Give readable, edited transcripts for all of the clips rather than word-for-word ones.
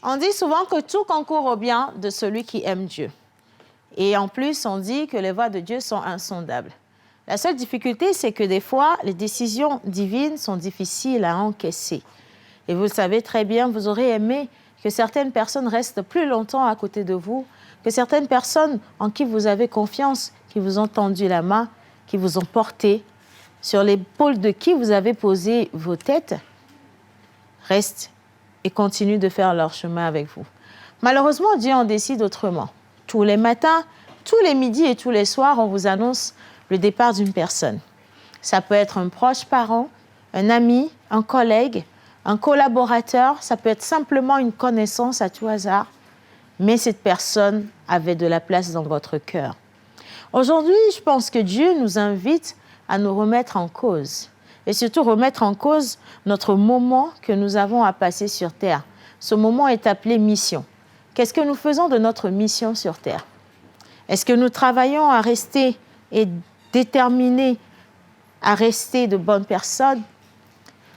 On dit souvent que tout concourt au bien de celui qui aime Dieu. Et en plus, on dit que les voies de Dieu sont insondables. La seule difficulté, c'est que des fois, les décisions divines sont difficiles à encaisser. Et vous le savez très bien, vous aurez aimé que certaines personnes restent plus longtemps à côté de vous, que certaines personnes en qui vous avez confiance, qui vous ont tendu la main, qui vous ont porté, sur l'épaule de qui vous avez posé vos têtes, restent et continuent de faire leur chemin avec vous. Malheureusement, Dieu en décide autrement. Tous les matins, tous les midis et tous les soirs, on vous annonce le départ d'une personne. Ça peut être un proche parent, un ami, un collègue, un collaborateur, ça peut être simplement une connaissance à tout hasard, mais cette personne avait de la place dans votre cœur. Aujourd'hui, je pense que Dieu nous invite à nous remettre en cause, et surtout remettre en cause notre moment que nous avons à passer sur Terre. Ce moment est appelé mission. Qu'est-ce que nous faisons de notre mission sur Terre? Est-ce que nous travaillons à rester et déterminés à rester de bonnes personnes?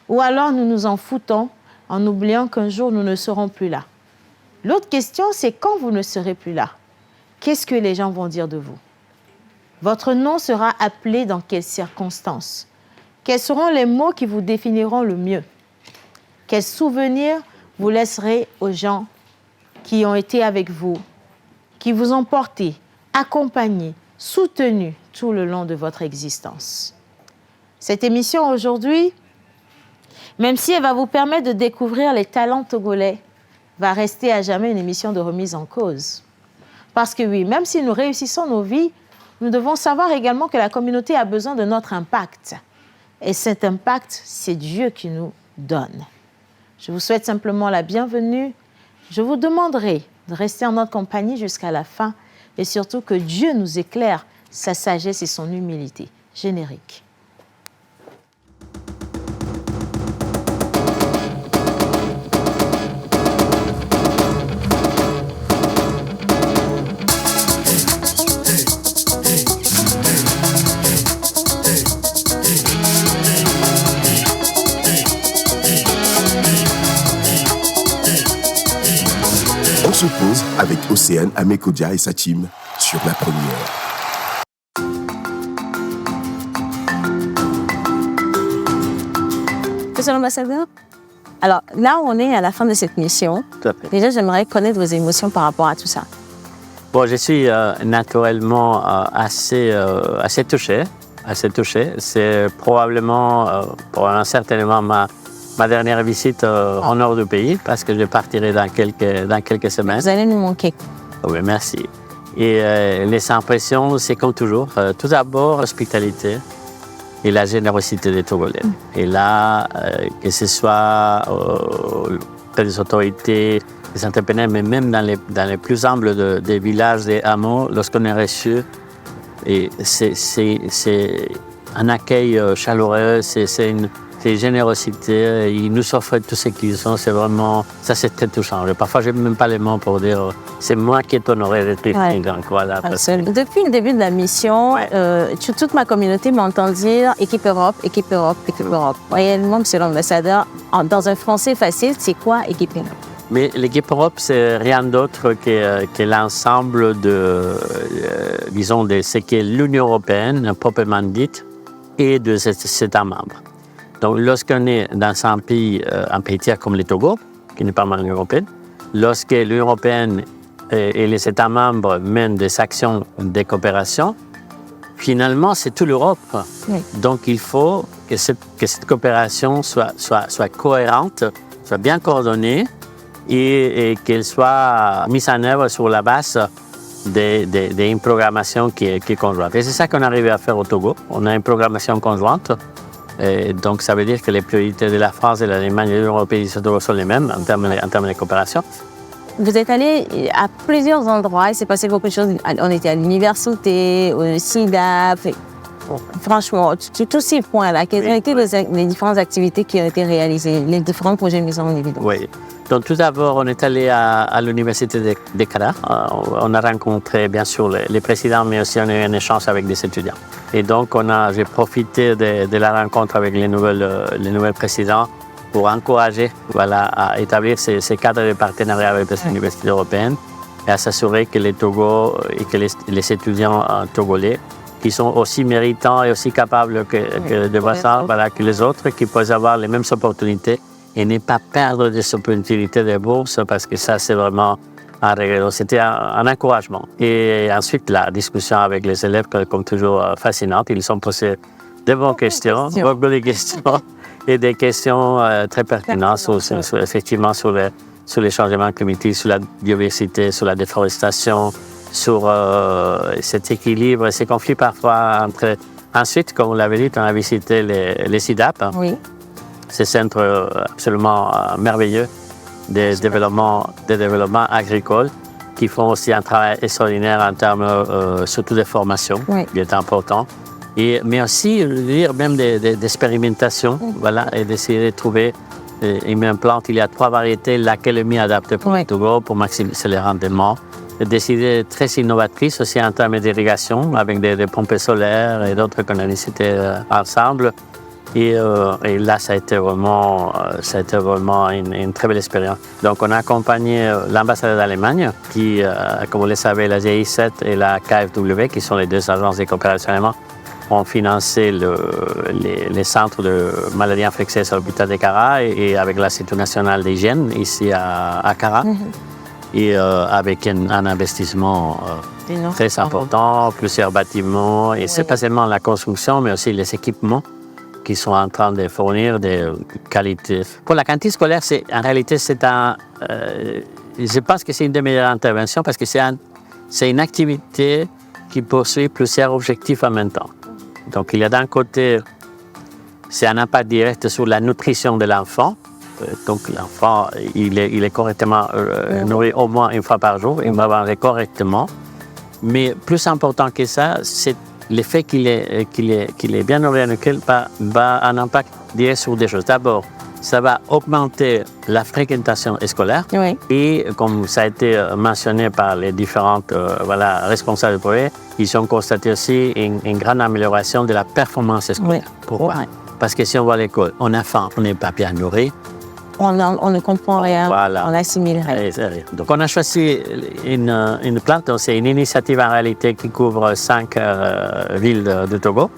Ou alors nous nous en foutons en oubliant qu'un jour nous ne serons plus là? L'autre question, c'est quand vous ne serez plus là, qu'est-ce que les gens vont dire de vous? Votre nom sera appelé dans quelles circonstances? Quels seront les mots qui vous définiront le mieux? Quels souvenirs vous laisserez aux gens qui ont été avec vous, qui vous ont porté, accompagné, soutenu tout le long de votre existence? Cette émission aujourd'hui, même si elle va vous permettre de découvrir les talents togolais, va rester à jamais une émission de remise en cause. Parce que oui, même si nous réussissons nos vies, nous devons savoir également que la communauté a besoin de notre impact. Et cet impact, c'est Dieu qui nous donne. Je vous souhaite simplement la bienvenue. Je vous demanderai de rester en notre compagnie jusqu'à la fin et surtout que Dieu nous éclaire sa sagesse et son humilité. Générique. On se pose avec Océane Amekodia et sa team sur la première. Monsieur l'ambassadeur, alors là, on est à la fin de cette mission. Tout à fait. Déjà, j'aimerais connaître vos émotions par rapport à tout ça. Bon, je suis naturellement assez touché. C'est probablement, certainement ma dernière visite en hors du pays parce que je partirai dans quelques semaines. Vous allez nous manquer. Oui, merci. Et les impressions, c'est comme toujours. Tout d'abord, l'hospitalité et la générosité des Togolais. Et là, que ce soit auprès des autorités, des entrepreneurs, mais même dans les plus humbles des villages, des hameaux, lorsqu'on est reçu, et c'est un accueil chaleureux, c'est une générosité. Ils nous offrent tout ce qu'ils ont. C'est vraiment, ça c'est très touchant. Parfois, je n'ai même pas les mots pour dire c'est moi qui est honoré d'être ici. Ouais. Donc, voilà. Depuis le début de la mission, toute ma communauté m'entend dire équipe Europe, équipe Europe, équipe Europe. Réellement, monsieur l'ambassadeur, dans un français facile, c'est quoi équipe Europe? Mais l'équipe Europe, c'est rien d'autre que l'ensemble de, disons, de ce qu'est l'Union européenne, proprement dite, et de ses États membres. Donc, lorsqu'on est dans un pays tiers comme le Togo, qui n'est pas dans l'Union européenne, lorsque l'Union européenne et les États membres mènent des actions de coopération, finalement, c'est toute l'Europe. Oui. Donc, il faut que cette coopération soit cohérente, soit bien coordonnée et qu'elle soit mise en œuvre sur la base d'une programmation qui est conjointe. Et c'est ça qu'on arrive à faire au Togo. On a une programmation conjointe. Et donc, ça veut dire que les priorités de la France et de l'Allemagne et de l'Union européenne sont les mêmes en termes de coopération. Vous êtes allé à plusieurs endroits, il s'est passé beaucoup de choses. On était à l'université, au SIDAP. Franchement, tous ces points-là, quelles ont été les différentes activités qui ont été réalisées, les différents projets mis en évidence? Oui. Donc, tout d'abord, on est allé à l'université de Dakar. On a rencontré, bien sûr, les présidents, mais aussi on a eu un échange avec des étudiants. Et donc, j'ai profité de la rencontre avec les nouvelles présidents pour encourager à établir ces cadres de partenariat avec les universités européennes et à s'assurer que les Togo et que les étudiants togolais qui sont aussi méritants et aussi capables que de Brassard, que les autres, qui peuvent avoir les mêmes opportunités et ne pas perdre des opportunités de bourse, parce que ça, c'est vraiment un regret. C'était un encouragement. Et ensuite, la discussion avec les élèves, comme toujours, fascinante. Ils ont posé de bonnes questions, beaucoup de questions, et des questions très pertinentes, effectivement, sur les changements climatiques, sur la biodiversité, sur la déforestation, sur cet équilibre, ces conflits parfois entre... Ensuite, comme vous l'avez dit, on a visité les SIDAP, ces centres absolument merveilleux de développement agricole qui font aussi un travail extraordinaire en termes surtout de formation, qui est important, mais aussi même d'expérimentation, et d'essayer de trouver une même plante. Il y a 3 variétés, laquelle est mieux adaptée pour le Togo pour maximiser les rendements. Des idées très innovatrices aussi en termes d'irrigation, avec des pompes solaires et d'autres qu'on a décidé ensemble. Et là, ça a été vraiment une très belle expérience. Donc, on a accompagné l'ambassade d'Allemagne, qui, comme vous le savez, la GI7 et la KfW, qui sont les 2 agences de coopération allemandes, ont financé les centres de maladies infectieuses à l'hôpital de Kara et avec l'Institut national d'hygiène ici à Kara. Et avec un investissement très important, plusieurs bâtiments, et c'est pas seulement la construction, mais aussi les équipements qui sont en train de fournir des qualités. Pour la cantine scolaire, en réalité, je pense que c'est une des meilleures interventions parce que c'est une activité qui poursuit plusieurs objectifs en même temps. Donc, il y a d'un côté, c'est un impact direct sur la nutrition de l'enfant. Donc, l'enfant, il est correctement nourri au moins une fois par jour, il va manger correctement. Mais plus important que ça, c'est le fait qu'il est bien nourri, va un impact direct sur des choses. D'abord, ça va augmenter la fréquentation scolaire. Et comme ça a été mentionné par les différentes responsables de projet, ils ont constaté aussi une grande amélioration de la performance scolaire. Pourquoi? Parce que si on va à l'école, on a faim, on n'est pas bien nourri. On ne comprend rien, on assimile rien. Donc, on a choisi une plante, c'est une initiative en réalité qui couvre 5 villes de Togo,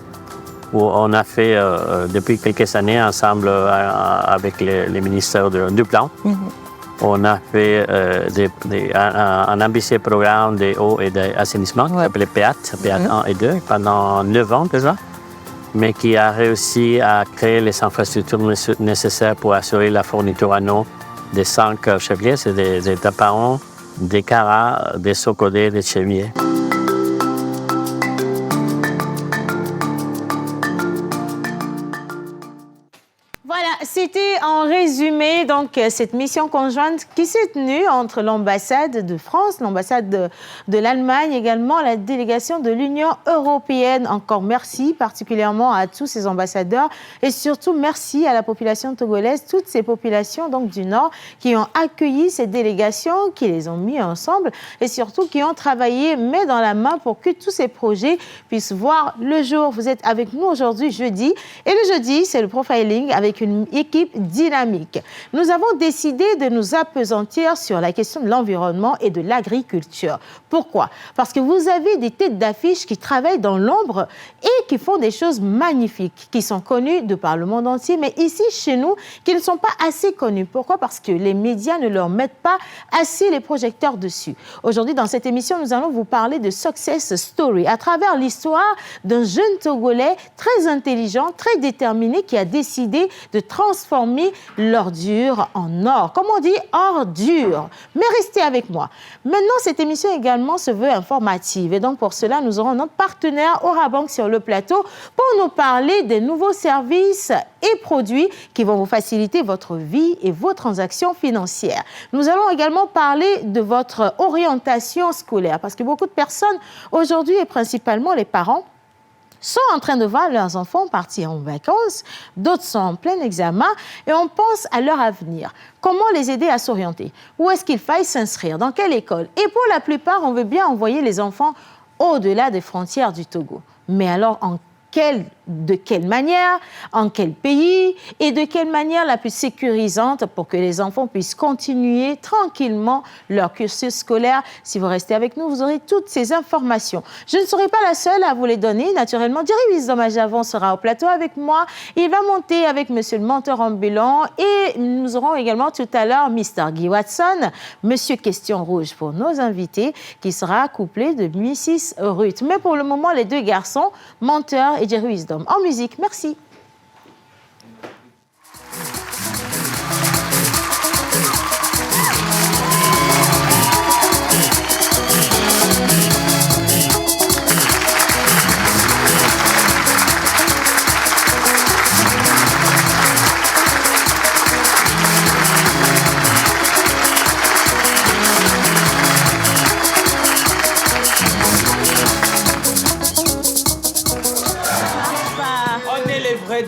où on a fait depuis quelques années ensemble avec les ministères du plan. On a fait un ambitieux programme de eau et d'assainissement qui s'appelait PEAT 1 et 2, pendant 9 ans déjà, mais qui a réussi à créer les infrastructures nécessaires pour assurer la fourniture en eau des 5 chefs-lieux, c'est des Tapaon, des Kara, des Sokodé, des Tchémié. Voilà, c'était en résumé donc cette mission conjointe qui s'est tenue entre l'ambassade de France, l'ambassade de l'Allemagne, également la délégation de l'Union européenne. Encore merci particulièrement à tous ces ambassadeurs et surtout merci à la population togolaise, toutes ces populations donc du Nord qui ont accueilli ces délégations, qui les ont mis ensemble et surtout qui ont travaillé main dans la main pour que tous ces projets puissent voir le jour. Vous êtes avec nous aujourd'hui jeudi et le jeudi c'est le profiling avec une équipe dynamique. Nous avons décidé de nous appesantir sur la question de l'environnement et de l'agriculture. Pourquoi? Parce que vous avez des têtes d'affiche qui travaillent dans l'ombre et qui font des choses magnifiques, qui sont connues de par le monde entier, mais ici, chez nous, qui ne sont pas assez connues. Pourquoi? Parce que les médias ne leur mettent pas assez les projecteurs dessus. Aujourd'hui, dans cette émission, nous allons vous parler de Success Story, à travers l'histoire d'un jeune Togolais très intelligent, très déterminé, qui a décidé de transformer l'ordure en or. Comme on dit, ordure. Mais restez avec moi. Maintenant, cette émission également se veut informative. Et donc, pour cela, nous aurons notre partenaire Orabank sur le plateau pour nous parler des nouveaux services et produits qui vont vous faciliter votre vie et vos transactions financières. Nous allons également parler de votre orientation scolaire parce que beaucoup de personnes aujourd'hui et principalement les parents sont en train de voir leurs enfants partir en vacances, d'autres sont en plein examen et on pense à leur avenir. Comment les aider à s'orienter? Où est-ce qu'il faille s'inscrire? Dans quelle école? Et pour la plupart, on veut bien envoyer les enfants au-delà des frontières du Togo. Mais alors, en quelle de quelle manière, en quel pays et de quelle manière la plus sécurisante pour que les enfants puissent continuer tranquillement leur cursus scolaire. Si vous restez avec nous, vous aurez toutes ces informations. Je ne serai pas la seule à vous les donner. Naturellement, Jerry Wisdom Ajavon sera au plateau avec moi. Il va monter avec monsieur le menteur ambulant et nous aurons également tout à l'heure Mr. Guy Watson, monsieur Question Rouge pour nos invités, qui sera couplé de Mrs. Ruth. Mais pour le moment, les deux garçons, menteur et Jerry Wisdom. En musique, merci.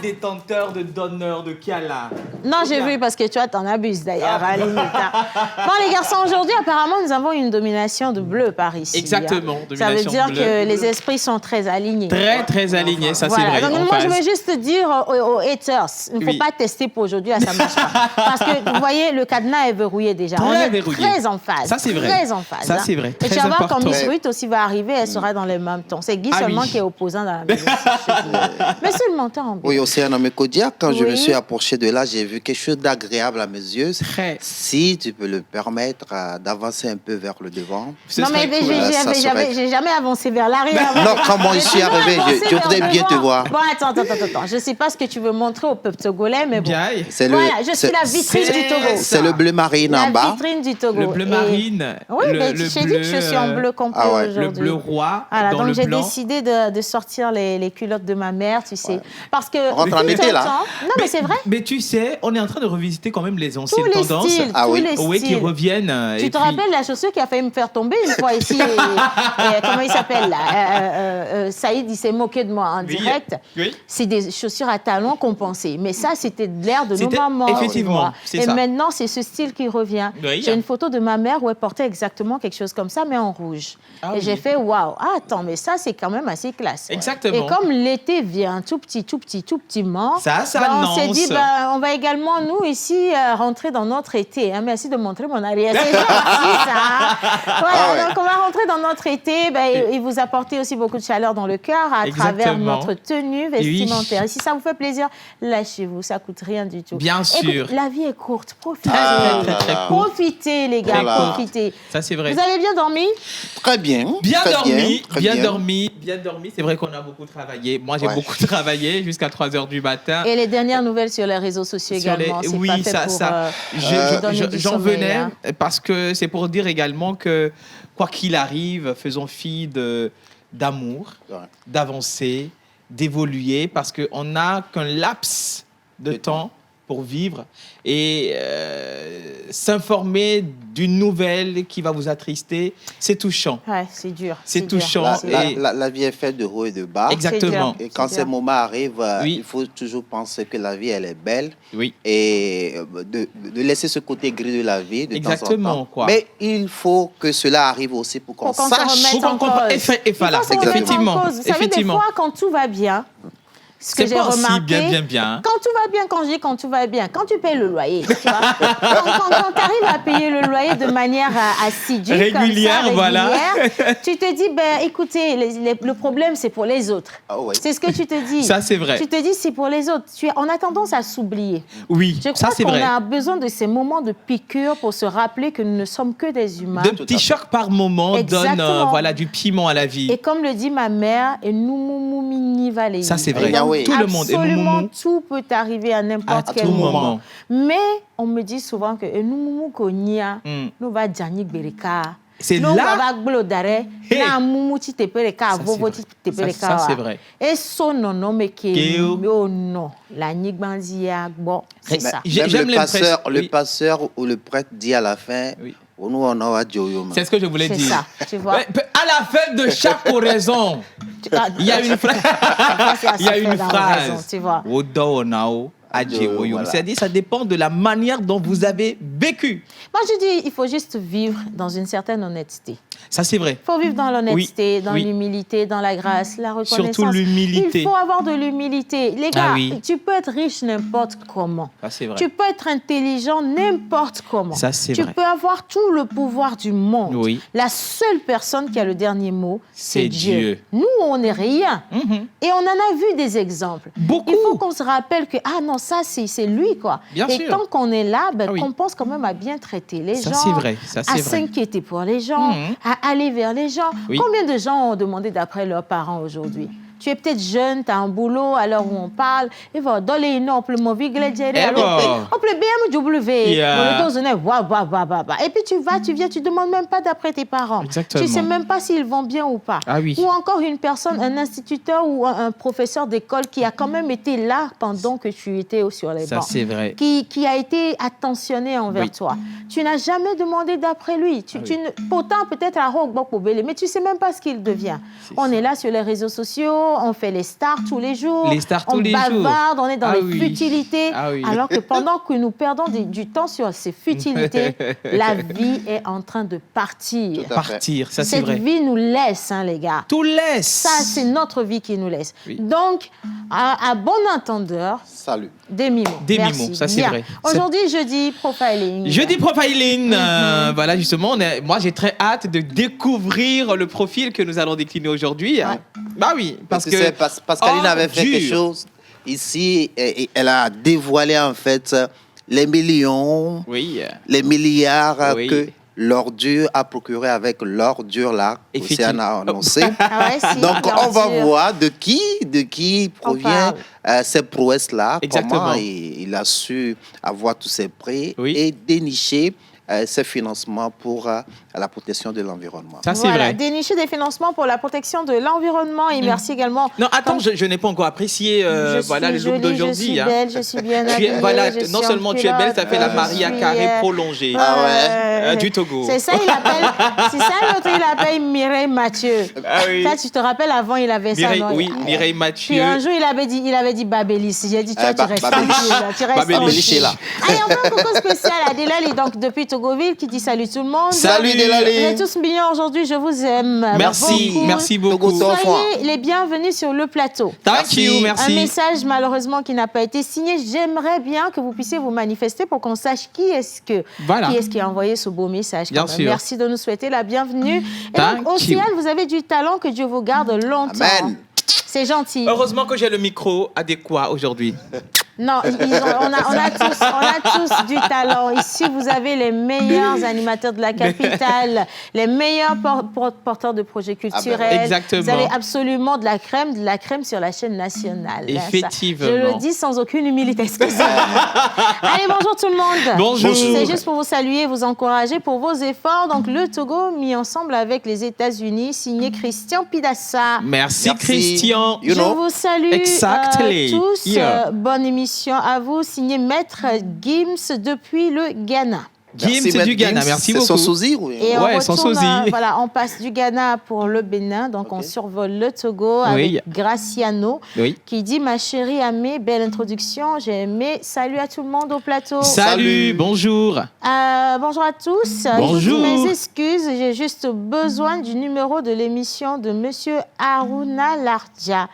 Détenteur de donneur de Kiala. Non, j'ai vu parce que tu vois, t'en abuses d'ailleurs. À la limite, hein. Bon, les garçons, aujourd'hui, apparemment, nous avons une domination de bleu par ici. Exactement. Hein. Ça veut dire que les esprits sont très alignés. Très alignés, ça voilà. c'est vrai. Donc, moi, je veux juste dire aux haters, il ne faut pas tester pour aujourd'hui, là, ça ne marche pas. Parce que, vous voyez, le cadenas est verrouillé déjà. On est très en phase. Ça, c'est vrai. Très en phase. Ça, c'est vrai. Et tu vas voir, quand Miss Ruth aussi va arriver, elle sera dans le même ton. C'est Guy seulement qui est opposant dans la maison. Monsieur le menteur en bleu. Oui, Océane Amekodia, quand je me suis approché de là, j'ai vu quelque chose d'agréable à mes yeux. Si tu peux le permettre d'avancer un peu vers le devant. Non, mais j'ai jamais avancé vers l'arrière. Non, quand moi je suis arrivé, je voudrais bien te voir. Bon, attends. Je ne sais pas ce que tu veux montrer au peuple togolais, mais bon. Voilà, je suis la vitrine du Togo. C'est le bleu marine en bas. La vitrine du Togo. Le bleu marine. Oui, mais j'ai dit que je suis en bleu complet aujourd'hui. Le bleu roi. Voilà, dans donc le j'ai blanc. décidé de sortir les culottes de ma mère, tu sais. Parce que. On rentre en été là. Non, mais c'est vrai. Mais tu sais, on est en train de revisiter quand même les anciennes tendances. Tous les qui styles. reviennent. Tu te rappelles la chaussure qui a failli me faire tomber une fois ici comment il s'appelle là Saïd, il s'est moqué de moi en direct. Oui. C'est des chaussures à talons compensées. Mais ça, c'était de l'air de nos mamans. Effectivement, c'est ça. Et maintenant, c'est ce style qui revient. Oui. J'ai une photo de ma mère où elle portait exactement quelque chose comme ça, mais en rouge. Et j'ai fait, waouh, attends, mais ça, c'est quand même assez classe. Exactement. Et comme l'été vient tout petitement, ça on s'est dit, on va également, nous, ici, rentrer dans notre été. Hein. Merci de montrer mon arrière. C'est gentil, ça. Voilà, donc on va rentrer dans notre été et vous apporter aussi beaucoup de chaleur dans le cœur à travers notre tenue vestimentaire. Et si ça vous fait plaisir, lâchez-vous, ça coûte rien du tout. Bien sûr. Écoute, la vie est courte, profitez. Très court. Profitez, les gars, profitez. Ça, c'est vrai. Vous avez bien dormi? Très bien. Bien dormi. C'est vrai qu'on a beaucoup travaillé. Moi, j'ai beaucoup travaillé jusqu'à 3h du matin. Et les dernières nouvelles sur les réseaux sociaux également. Oui, j'en venais parce que c'est pour dire également que quoi qu'il arrive, faisons fi d'amour, d'avancer, d'évoluer, parce qu'on n'a qu'un laps de temps pour vivre et s'informer d'une nouvelle qui va vous attrister, c'est touchant. Ouais, c'est dur. C'est touchant. La vie est faite de haut et de bas. Exactement. Et quand ces moments arrivent, il faut toujours penser que la vie, elle est belle. Oui. Et de laisser ce côté gris de la vie de temps en temps. Quoi. Mais il faut que cela arrive aussi pour qu'on sache. Voilà, effectivement. Vous savez, des fois, quand tout va bien, ce que j'ai remarqué, bien. Quand tout va bien, quand je dis quand tout va bien, quand tu payes le loyer, tu vois, quand tu arrives à payer le loyer de manière assidue, régulière, comme ça, voilà. Tu te dis, écoutez, le problème, c'est pour les autres. C'est ce que tu te dis. Ça, c'est vrai. Tu te dis, c'est pour les autres. On a tendance à s'oublier. Oui, je crois qu'on a besoin de ces moments de piqûre pour se rappeler que nous ne sommes que des humains. De petits chocs par moment donnent du piment à la vie. Et comme le dit ma mère, ça, c'est vrai. Tout le monde. Absolument, tout peut arriver à n'importe quel moment. Mais on me dit souvent que nous va Djani Bereka. C'est là. Ça, c'est vrai. Et son nom, mais qui non, la nigbanzia, bon, c'est ça. Même le passeur ou le prêtre dit à la fin. C'est ce que je voulais dire. C'est ça, tu vois. À la fin de chaque oraison, il y a une phrase. Il y a une phrase. Tu vois. C'est-à-dire, ça dépend de la manière dont vous avez vécu. Moi, je dis, il faut juste vivre dans une certaine honnêteté. Ça, c'est vrai. Il faut vivre dans l'honnêteté, dans oui. l'humilité, dans la grâce, la reconnaissance. Surtout l'humilité. Il faut avoir de l'humilité. Les gars, Ah oui. tu peux être riche n'importe comment. Ça, c'est vrai. Tu peux être intelligent n'importe comment. Ça, c'est tu vrai. peux avoir tout le pouvoir du monde. Oui. La seule personne qui a le dernier mot, C'est c'est Dieu. Dieu. Nous, on n'est rien. Et on en a vu des exemples. Beaucoup. Il faut qu'on se rappelle que, ah non, ça, c'est lui, quoi. Bien Et sûr. tant qu'on est là, ben, Ah oui. qu'on pense quand même à bien traiter les Ça, gens. c'est vrai. Ça, c'est à vrai. s'inquiéter pour les gens, à aller vers les gens. Oui. Combien de gens ont demandé d'après leurs parents aujourd'hui? Tu es peut-être jeune, tu as un boulot à l'heure où on parle. Et voilà, dans les noms, on peut me on peut BMW. Yeah. Et puis tu viens, tu demandes même pas d'après tes parents. Exactement. Tu sais même pas s'ils vont bien ou pas. Ah oui. Ou encore une personne, un instituteur ou un professeur d'école qui a quand même été là pendant que tu étais sur les Ça, bancs. c'est vrai. Qui a été attentionné envers Oui. toi. Tu n'as jamais demandé d'après lui. Pourtant, peut-être à Rogue Bokobele, mais tu sais même pas ce qu'il devient. On est là sur les réseaux sociaux, on fait les stars tous les jours. Les stars tous les jours. On bavarde, on est dans Ah les oui. futilités. Ah oui. Alors que pendant que nous perdons du temps sur ces futilités, la vie est en train de partir. Tout à fait. Partir, ça, c'est Cette vrai. vie nous laisse, hein, les gars. Tout laisse. Ça, c'est notre vie qui nous laisse. Oui. Donc, à bon entendeur, Salut. des mimos. Des Merci. mimos, ça, c'est Bien. vrai. Aujourd'hui, jeudi, profiling. Jeudi profiling, voilà justement, moi j'ai très hâte de découvrir le profil que nous allons décliner aujourd'hui. Hein. Bah oui, parce Tu que sais, Pascaline Oh, avait fait dur. quelque chose ici et elle a dévoilé en fait les millions, oui, les milliards Oui. que l'ordure a procuré avec l'ordure là qu'Océane a annoncé. Ah ouais, si, Donc on va l'ordure. voir de qui On provient ces prouesses-là, Exactement. comment il a su avoir tous ces prix Oui. et dénicher ces financements pour la protection de l'environnement. ça c'est Voilà, vrai. dénicher des financements pour la protection de l'environnement et merci également. Non, attends, je n'ai pas encore apprécié Je voilà, suis le look jolie, d'aujourd'hui. Je suis hein. belle, je suis bien Tu es- habillée. voilà, je non suis seulement en tu es belle, ça fait la culotte, Maria je suis, Carré prolongée Ah ouais. du Togo. C'est ça, c'est ça l'autre, il appelle Mireille Mathieu. Ah oui. Ça, tu te rappelles, avant, il avait Mireille, ça. Non, oui, Mireille Puis Mathieu. un jour, il avait dit Babélis. J'ai dit, toi, tu restes Babélis. tranquille, là, tu restes Babélis. tranquille. là. Allez, on fait un coucou spécial à Delali, donc depuis Togoville, qui dit salut tout le monde. Salut, Delali. Vous êtes tous mignons aujourd'hui, je vous aime. Merci, beaucoup. merci beaucoup. Togo, toi. Soyez les bienvenus sur le plateau. Thank you, Un merci. message malheureusement qui n'a pas été signé. J'aimerais bien que vous puissiez vous manifester pour qu'on sache qui est-ce qui a envoyé ce beau message. Bien quand même. sûr. Merci de nous souhaiter la bienvenue. Et Thank donc, Océane, vous avez du talent, que Dieu vous garde longtemps. Amen. C'est gentil. Heureusement que j'ai le micro adéquat aujourd'hui. Non, on a tous du talent. Ici, vous avez les meilleurs animateurs de la capitale, les meilleurs porteurs de projets culturels. Exactement. Vous avez absolument de la crème sur la chaîne nationale. Effectivement. Ça, je le dis sans aucune humilité, excusez-moi. Allez, bonjour tout le monde. Bonjour. C'est juste pour vous saluer, vous encourager pour vos efforts. Donc, le Togo mis ensemble avec les États-Unis, signé Christian Pidassa. Merci, Merci. Christian. You Je know. vous salue Exactly. tous. Yeah. Bonne émission à vous, signé Maître Gims depuis le Ghana. Gims Merci, du Ghana, Gims. merci C'est son beaucoup. sosie, oui. Et Ouais, on sans retourne, sosie. voilà, on passe du Ghana pour le Bénin, donc on survole le Togo Oui. avec Graciano, Oui. qui dit « Ma chérie Amé, belle introduction, j'ai aimé. Salut à tout le monde au plateau. » Salut, bonjour. Bonjour à tous. Bonjour. Je vous mes excuses, j'ai juste besoin du numéro de l'émission de Monsieur Aruna Lardja.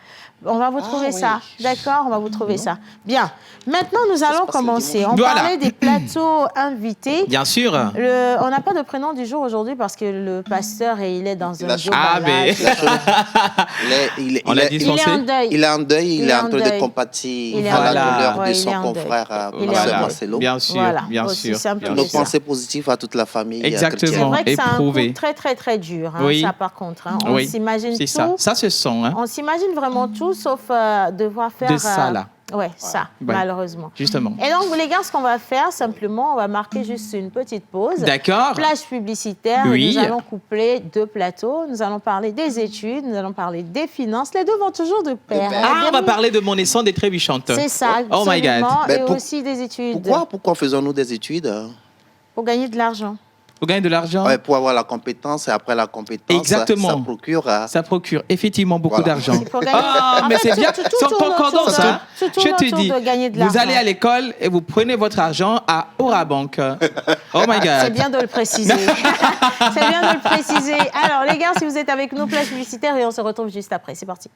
On va vous trouver oui. ça. D'accord, on va vous trouver ça. Bien. Maintenant, nous allons passe le commencer. On Voilà. parlait des plateaux invités. Bien sûr. On n'a pas de prénom du jour aujourd'hui parce que le pasteur, il est dans Il un a jour Ah, malade. On l'a Il est dispensé. en deuil. Il est en deuil, il est en train deuil. de compatir Il est à en la deuil. douleur Ouais, de il est son en deuil. confrère Il est en Marcel deuil. Marcelo. Bien sûr, Voilà. bien Aussi sûr. simple bien que Nos ça. sûr. pensées positives à toute la famille Exactement. C'est chrétienne. vrai que c'est un Éprouvé. coup très, très, très dur. Hein, Oui. Ça, par contre. Hein. On Oui, s'imagine c'est tout. ça. Ça se sent. Hein. On s'imagine vraiment tout, sauf devoir faire... De ça, là. Ouais, ça, Ouais. malheureusement. Justement. Et donc, les gars, ce qu'on va faire, simplement, on va marquer juste une petite pause. D'accord. Plage publicitaire. Oui. Nous allons coupler deux plateaux. Nous allons parler des études, nous allons parler des finances. Les deux vont toujours de pair. pair. Ah, on va parler de mon naissance des trébuchantes. C'est ça, Oh my God. absolument. Mais Et aussi des études. Pourquoi faisons-nous des études? Pour gagner de l'argent. Pour gagner de l'argent. Ouais, pour avoir la compétence et après la compétence, exactement. Ça procure effectivement beaucoup d'argent. En Mais fait, c'est bien, c'est en concordance. Hein. Je te dis, vous allez à l'école et vous prenez votre argent à Orabank. Oh my God. C'est bien de le préciser. C'est bien de le préciser. Alors, les gars, si vous êtes avec nous, plage publicitaire et on se retrouve juste après. C'est parti.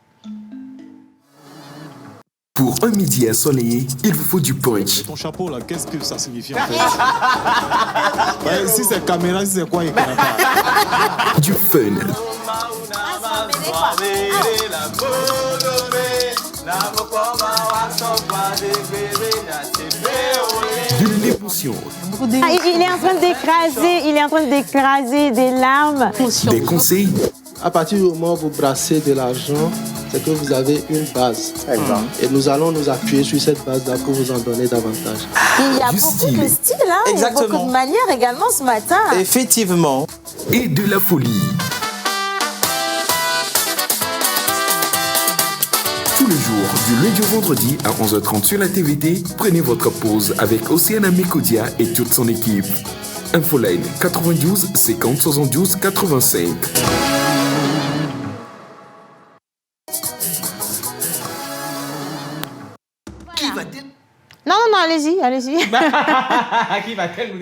Pour un midi ensoleillé, il vous faut du punch. Ton chapeau là, qu'est-ce que ça signifie en fait? Si c'est caméra, si c'est quoi, il connaît pas. Du fun. De l'émotion. Il est en train d'écraser des larmes. Des conseils. À partir du moment où vous brassez de l'argent, c'est que vous avez une base. Et nous allons nous appuyer sur cette base-là pour vous en donner davantage. Il y a beaucoup de style, hein. Il y a beaucoup de manières également ce matin. Effectivement. Et de la folie. Tous les jours, du lundi au vendredi à 11h30 sur la TVT, prenez votre pause avec Océane Amécodia et toute son équipe. Infoline 92 50 72 85. Non, allez-y.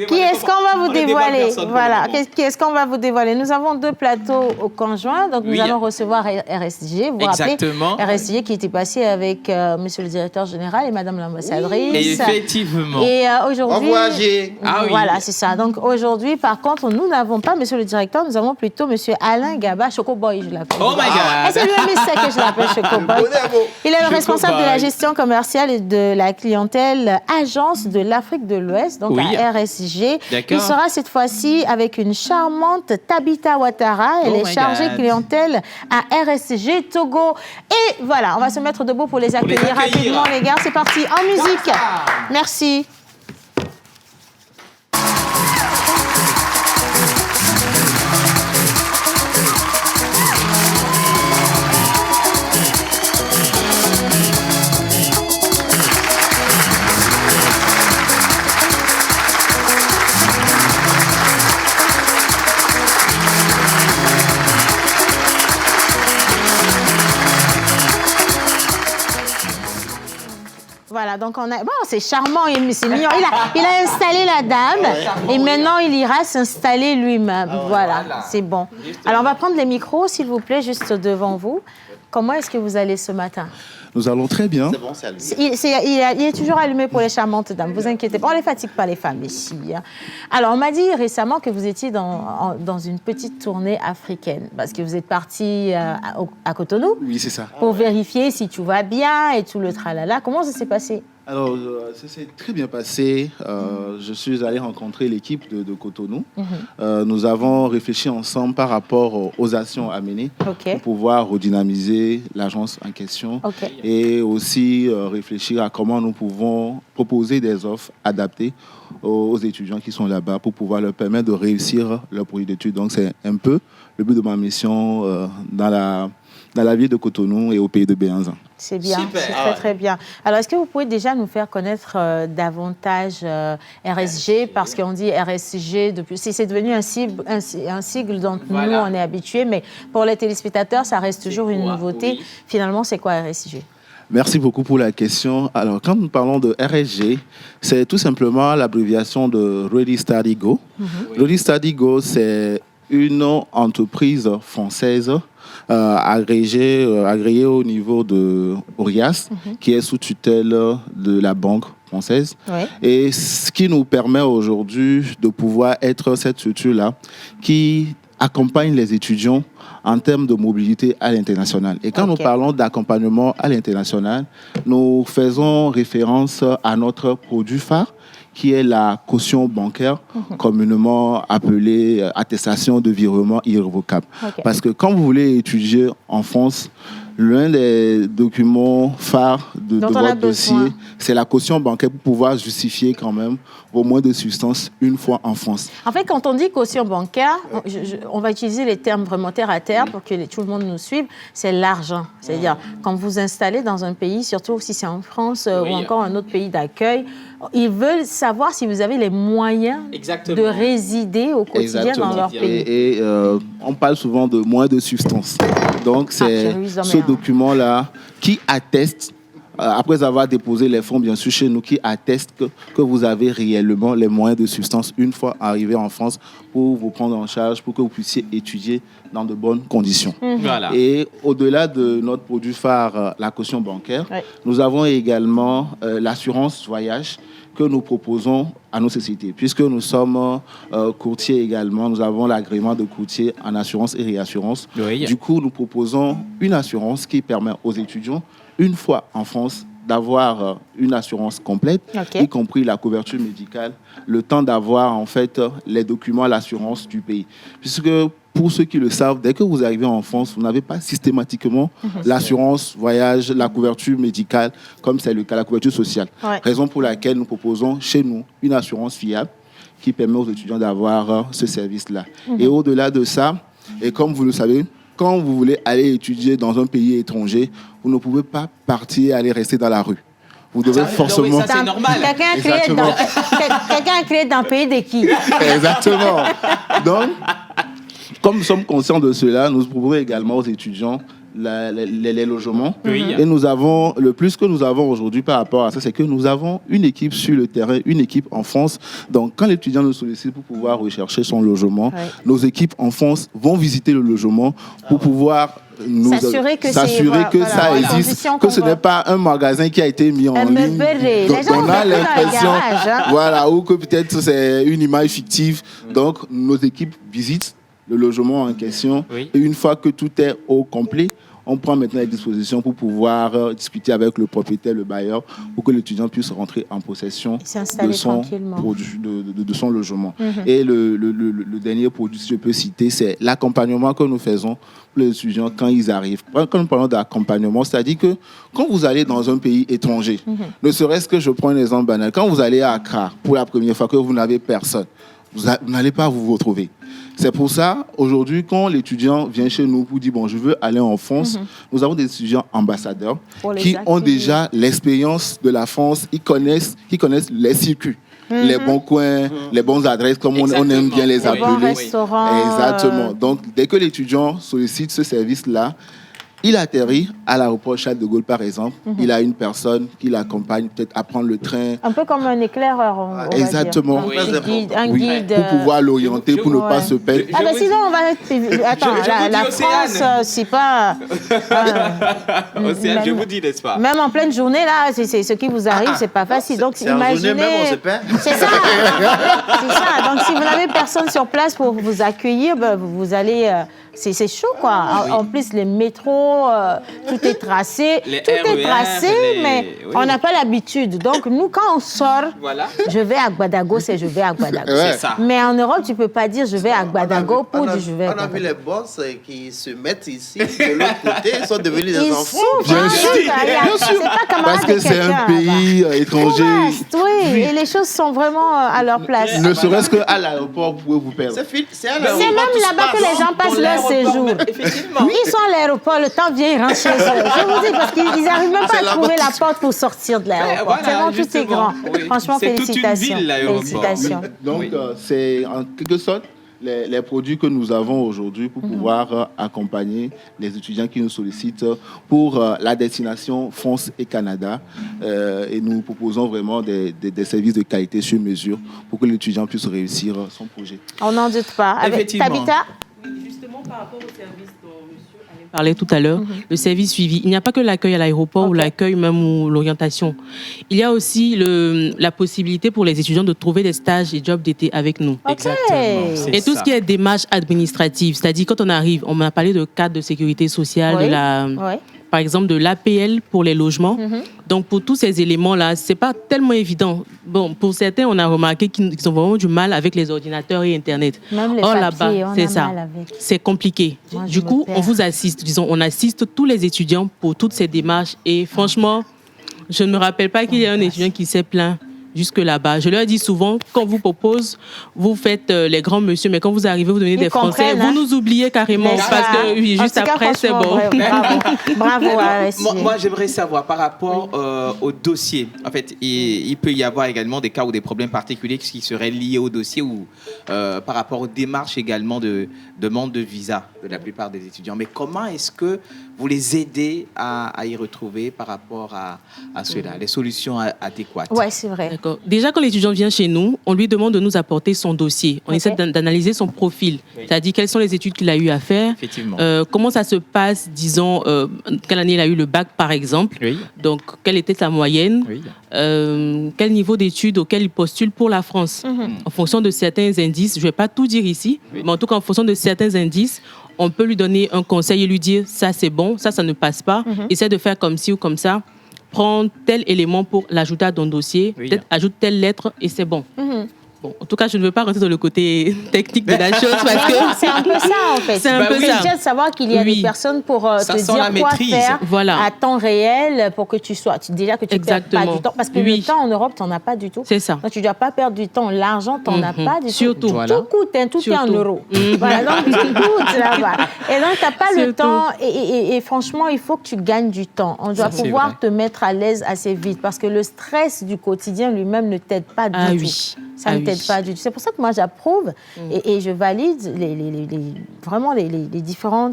Qui est-ce qu'on va vous dévoiler? Voilà, qui est-ce qu'on va vous dévoiler? Nous avons 2 plateaux conjoints, donc nous allons recevoir RSG. Vous vous rappelez, RSG qui était passé avec monsieur le directeur général et madame l'ambassadrice. Oui, effectivement. Et aujourd'hui... Voilà, c'est ça. Donc aujourd'hui, par contre, nous n'avons pas monsieur le directeur, nous avons plutôt monsieur Alain Gaba, Choco Boy, je l'appelle. Oh my God! Et c'est lui-même que je l'appelle Choco Boy. Il est le responsable de la gestion commerciale et de la clientèle agence de l'Afrique de l'Ouest, donc à RSG. Il sera cette fois-ci avec une charmante Tabitha Ouattara. Elle est chargée clientèle à RSG Togo. Et voilà, on va se mettre debout pour les accueillir rapidement, les gars. C'est parti, en musique. Merci. Voilà, donc on a... Bon, c'est charmant, c'est mignon. Il a installé la dame et maintenant il ira s'installer lui-même. Voilà, c'est bon. Alors on va prendre les micros, s'il vous plaît, juste devant vous. Comment est-ce que vous allez ce matin? Nous allons très bien. C'est bon, c'est allumé. Il est toujours allumé pour les charmantes dames. Vous inquiétez pas, on ne les fatigue pas les femmes ici. Hein. Alors, on m'a dit récemment que vous étiez dans une petite tournée africaine parce que vous êtes parti à Cotonou. Oui, c'est ça. Pour vérifier si tout va bien et tout le tralala. Comment ça s'est passé? Alors, ça s'est très bien passé. Je suis allé rencontrer l'équipe de Cotonou. Nous avons réfléchi ensemble par rapport aux actions à mener pour pouvoir redynamiser l'agence en question et aussi réfléchir à comment nous pouvons proposer des offres adaptées aux étudiants qui sont là-bas pour pouvoir leur permettre de réussir leur projet d'études. Donc, c'est un peu le but de ma mission dans la ville de Cotonou et au pays de Béhanzin. C'est bien, c'est très très bien. Alors, est-ce que vous pouvez déjà nous faire connaître davantage RSG, parce qu'on dit RSG depuis, c'est devenu un sigle dont nous on est habitués, mais pour les téléspectateurs, ça reste toujours une nouveauté. Finalement, c'est quoi RSG? Merci beaucoup pour la question. Alors, quand nous parlons de RSG, c'est tout simplement l'abréviation de Ready Study Go. Ready Study Go, c'est une entreprise française agréée au niveau de Orias, qui est sous tutelle de la Banque française. Et ce qui nous permet aujourd'hui de pouvoir être cette structure-là qui accompagne les étudiants en termes de mobilité à l'international. Et quand nous parlons d'accompagnement à l'international, nous faisons référence à notre produit phare, qui est la caution bancaire, communément appelée attestation de virement irrévocable. Parce que quand vous voulez étudier en France, l'un des documents phares de votre dossier, c'est la caution bancaire pour pouvoir justifier quand même vos moyens de subsistance une fois en France. En fait, quand on dit caution bancaire, on va utiliser les termes vraiment terre à terre pour que tout le monde nous suive. C'est l'argent. C'est-à-dire, quand vous installez dans un pays, surtout si c'est en France ou encore un autre pays d'accueil, ils veulent savoir si vous avez les moyens de résider au quotidien dans leur pays. Et on parle souvent de moyens de subsistance. Donc, c'est ce document-là qui atteste, après avoir déposé les fonds, bien sûr, chez nous, qui atteste que vous avez réellement les moyens de subsistance une fois arrivé en France pour vous prendre en charge, pour que vous puissiez étudier dans de bonnes conditions. Voilà. Et au-delà de notre produit phare, la caution bancaire, nous avons également l'assurance voyage que nous proposons à nos sociétés. Puisque nous sommes courtiers également, nous avons l'agrément de courtier en assurance et réassurance. Oui. Du coup, nous proposons une assurance qui permet aux étudiants, une fois en France, d'avoir une assurance complète, y compris la couverture médicale, le temps d'avoir en fait les documents, l'assurance du pays. Puisque pour ceux qui le savent, dès que vous arrivez en France, vous n'avez pas systématiquement l'assurance voyage, la couverture médicale, comme c'est le cas, la couverture sociale. Raison pour laquelle nous proposons chez nous une assurance fiable qui permet aux étudiants d'avoir ce service-là. Et au-delà de ça, et comme vous le savez, quand vous voulez aller étudier dans un pays étranger, vous ne pouvez pas partir et aller rester dans la rue. Vous devez forcément... Ça, c'est normal. Quelqu'un a créé dans le pays de qui? Exactement. Donc, comme nous sommes conscients de cela, nous proposons également aux étudiants les logements. Et nous avons, le plus que nous avons aujourd'hui par rapport à ça, c'est que nous avons une équipe sur le terrain, une équipe en France. Donc, quand l'étudiant nous sollicite pour pouvoir rechercher son logement, nos équipes en France vont visiter le logement pour pouvoir s'assurer que ça existe, que ce n'est pas un magasin qui a été mis en ligne. Donc, on a l'impression, ou que peut-être c'est une image fictive. Donc, nos équipes visitent le logement en question. Et une fois que tout est au complet, on prend maintenant les dispositions pour pouvoir discuter avec le propriétaire, le bailleur, pour que l'étudiant puisse rentrer en possession de son produit, de son logement. Et le dernier produit, si je peux citer, c'est l'accompagnement que nous faisons pour les étudiants quand ils arrivent. Quand nous parlons d'accompagnement, c'est-à-dire que quand vous allez dans un pays étranger, ne serait-ce que je prends un exemple banal, quand vous allez à Accra pour la première fois que vous n'avez personne, vous n'allez pas vous retrouver. C'est pour ça, aujourd'hui, quand l'étudiant vient chez nous pour dire « bon, je veux aller en France », nous avons des étudiants ambassadeurs qui ont déjà l'expérience de la France, ils connaissent les circuits. Les bons coins, les bonnes adresses, comme on aime bien les appeler. Les bons restaurants. Exactement. Donc, dès que l'étudiant sollicite ce service-là, il atterrit à l'aéroport Charles de Gaulle, par exemple. Il a une personne qui l'accompagne peut-être à prendre le train. Un peu comme un éclaireur, exactement. Un guide. Pour pouvoir l'orienter, pour ne pas se perdre. Ah ben sinon, on va... Attends, la France, c'est pas... Océane, je vous dis, n'est-ce pas? Même en pleine journée, là, c'est ce qui vous arrive, c'est pas facile. Donc, imaginez... même, on se perd. C'est ça. C'est ça. Donc, si vous n'avez personne sur place pour vous accueillir, ben, vous allez... C'est chaud, quoi. En plus, les métros, tout est tracé. Mais on n'a pas l'habitude. Donc, nous, quand on sort, je vais à Gbadago, c'est je vais à Gbadago. Ça. Mais en Europe, tu ne peux pas dire je vais à Gbadago pour dire je vais à Gbadago. On a vu les boss qui se mettent ici, de l'autre côté, ils sont devenus des enfants. Bien sûr. Parce que c'est un pays étranger. Oui, et les choses sont vraiment à leur place. Ne serait-ce qu'à l'aéroport, vous pouvez vous perdre. C'est même là-bas que les gens passent leur séjour. Ils sont à l'aéroport, le temps vient, ils rentrent chez eux. Je vous dis, parce qu'ils n'arrivent même pas à trouver la porte pour sortir de l'aéroport. Tellement tout est grand. Franchement, félicitations. C'est toute une ville, l'aéroport. Félicitations. Donc, c'est en quelque sorte les produits que nous avons aujourd'hui pour pouvoir accompagner les étudiants qui nous sollicitent pour la destination France et Canada. Et nous proposons vraiment des services de qualité sur mesure pour que l'étudiant puisse réussir son projet. On n'en doute pas. Effectivement. Tabitha? Justement, par rapport au service dont monsieur Alain parlait tout à l'heure, le service suivi, il n'y a pas que l'accueil à l'aéroport ou l'accueil même ou l'orientation. Il y a aussi la possibilité pour les étudiants de trouver des stages et jobs d'été avec nous. Exactement. Et tout ce qui est démarche administrative, c'est-à-dire quand on arrive, on m'a parlé de cadre de sécurité sociale, de la... par exemple, de l'APL pour les logements. Donc, pour tous ces éléments-là, c'est pas tellement évident. Bon, pour certains, on a remarqué qu'ils ont vraiment du mal avec les ordinateurs et Internet. Même les là-bas, c'est ça. C'est compliqué. Moi, du coup, on vous assiste. Disons, on assiste tous les étudiants pour toutes ces démarches. Et franchement, je ne me rappelle pas qu'il y ait un étudiant qui s'est plaint jusque là-bas. Je leur dis souvent, quand on vous propose, vous faites les grands monsieur, mais quand vous arrivez, vous devenez des Français, vous nous oubliez carrément. Parce que oui, juste après, c'est bon. Bravo. Moi, j'aimerais savoir par rapport au dossier. En fait, il peut y avoir également des cas ou des problèmes particuliers qui seraient liés au dossier ou par rapport aux démarches également de demande de visa de la plupart des étudiants. Mais comment est-ce que vous les aidez à y retrouver par rapport à cela, les solutions adéquates? Oui, c'est vrai. D'accord. Déjà, quand l'étudiant vient chez nous, on lui demande de nous apporter son dossier. On essaie d'analyser son profil, c'est-à-dire quelles sont les études qu'il a eu à faire, comment ça se passe, disons, quelle année il a eu le bac, par exemple, donc quelle était sa moyenne, quel niveau d'études auquel il postule pour la France. En fonction de certains indices, je ne vais pas tout dire ici, mais en tout cas, en fonction de certains indices, on peut lui donner un conseil et lui dire ça c'est bon, ça ne passe pas, essaie de faire comme ci ou comme ça, prends tel élément pour l'ajouter à ton dossier, peut-être ajoute telle lettre et c'est bon. Bon, en tout cas, je ne veux pas rentrer dans le côté technique de la chose parce que c'est un peu ça en fait. C'est un peu ça. Déjà de savoir qu'il y a des personnes pour te dire quoi faire à temps réel pour que tu sois. Déjà que tu ne perds pas du temps. Parce que le temps en Europe, tu n'en as pas du tout. C'est ça. Donc tu ne dois pas perdre du temps. L'argent, tu n'en as pas du tout. Surtout. Tout coûte, tout est en euros. Voilà, donc tout coûte là-bas. Et donc tu n'as pas le temps. Et franchement, il faut que tu gagnes du temps. On doit pouvoir te mettre à l'aise assez vite parce que le stress du quotidien lui-même ne t'aide pas du tout. Ça ne t'aide pas du tout. C'est pour ça que moi, j'approuve et je valide vraiment les différents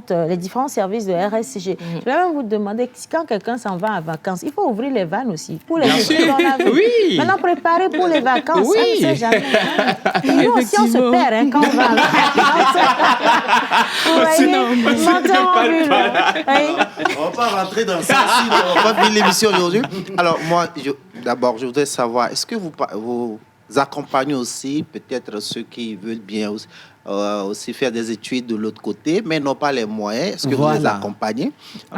services de RSCG. Je vais même vous demander, quand quelqu'un s'en va en vacances, il faut ouvrir les vannes aussi. Pour les gens dans la vie. Maintenant, préparer pour les vacances, ça ne sait jamais. Nous aussi, on se perd quand on va en vacances. C'est normal. On va pas rentrer dans ça. On va finir l'émission aujourd'hui. Alors, moi, d'abord, je voudrais savoir, est-ce que vous accompagnez aussi peut-être ceux qui veulent bien aussi faire des études de l'autre côté, mais n'ont pas les moyens? Est-ce que vous les accompagnez? Et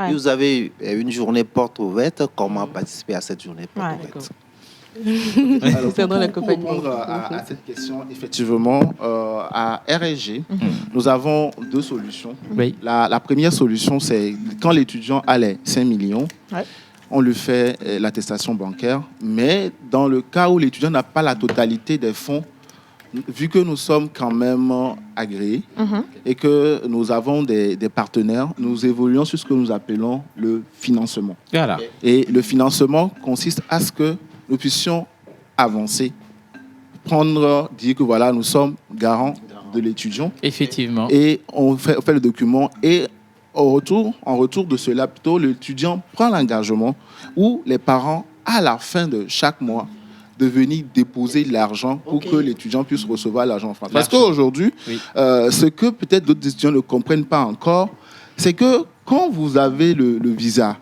puis vous avez une journée porte ouverte. Comment participer à cette journée porte ouverte? Alors, pour répondre à cette question, effectivement, à RSG, nous avons deux solutions. La première solution, c'est quand l'étudiant a les 5 millions, on lui fait l'attestation bancaire, mais dans le cas où l'étudiant n'a pas la totalité des fonds, vu que nous sommes quand même agréés et que nous avons des partenaires, nous évoluons sur ce que nous appelons le financement. Voilà. Et le financement consiste à ce que nous puissions avancer, dire que voilà, nous sommes garants de l'étudiant. Effectivement. Et on fait le document et en retour de cela, plutôt, l'étudiant prend l'engagement où les parents, à la fin de chaque mois, de venir déposer l'argent pour que l'étudiant puisse recevoir l'argent en France. Parce qu'aujourd'hui, ce que peut-être d'autres étudiants ne comprennent pas encore, c'est que quand vous avez le visa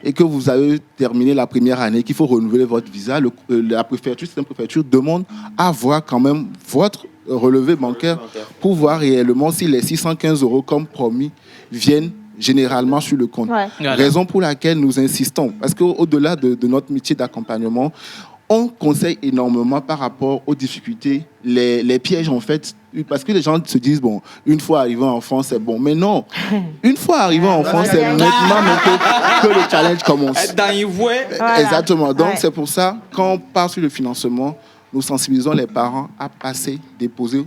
et que vous avez terminé la première année, qu'il faut renouveler votre visa, la préfecture, cette préfecture demande à voir quand même votre relevé bancaire pour voir réellement si les 615 € comme promis viennent généralement sur le compte. Raison pour laquelle nous insistons, parce qu'au-delà de notre métier d'accompagnement, on conseille énormément par rapport aux difficultés, les pièges en fait, parce que les gens se disent, bon, une fois arrivé en France, c'est bon. Mais non, une fois arrivé en France, c'est maintenant que le challenge commence. Exactement. Donc, c'est pour ça, quand on part sur le financement, nous sensibilisons les parents à déposer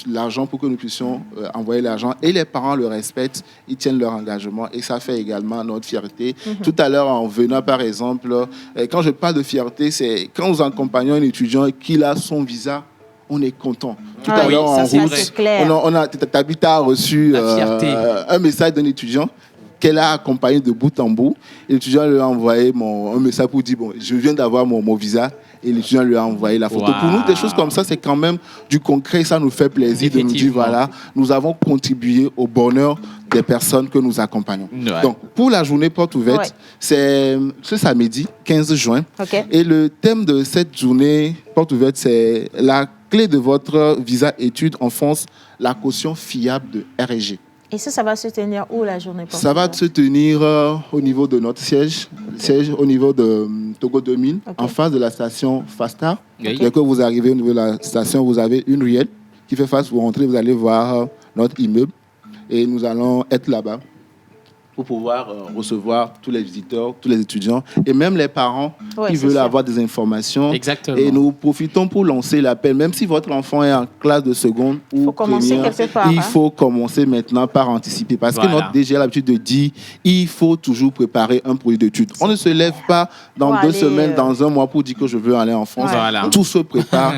l'argent pour que nous puissions envoyer l'argent. Et les parents le respectent, ils tiennent leur engagement et ça fait également notre fierté. Tout à l'heure, en venant par exemple, quand je parle de fierté, c'est quand nous accompagnons un étudiant qui a son visa, on est content. Tout à l'heure, en route, Tabitha a reçu un message d'un étudiant qu'elle a accompagné de bout en bout. Et l'étudiant lui a envoyé un message pour dire, bon, je viens d'avoir mon visa. Et l'étudiant lui a envoyé la photo. Pour nous, des choses comme ça, c'est quand même du concret. Ça nous fait plaisir de nous dire, voilà, nous avons contribué au bonheur des personnes que nous accompagnons. Donc, pour la journée porte ouverte, c'est ce samedi, 15 juin. Et le thème de cette journée porte ouverte, c'est la clé de votre visa études en France, la caution fiable de RSG. Et ça va se tenir où la journée porte Ça va se tenir au niveau de notre siège au niveau de Togo 2000, en face de la station Fasta. Dès que vous arrivez au niveau de la station, vous avez une ruelle qui fait face, vous rentrez, vous allez voir notre immeuble et nous allons être là-bas pour pouvoir recevoir tous les visiteurs, tous les étudiants et même les parents qui veulent avoir des informations. Exactement. Et nous profitons pour lancer l'appel. Même si votre enfant est en classe de seconde ou première, il faut commencer maintenant par anticiper. Parce que notre DG a l'habitude de dire il faut toujours préparer un projet d'études. On ne se lève pas dans 2 semaines, dans un mois pour dire que je veux aller en France. Tout se prépare.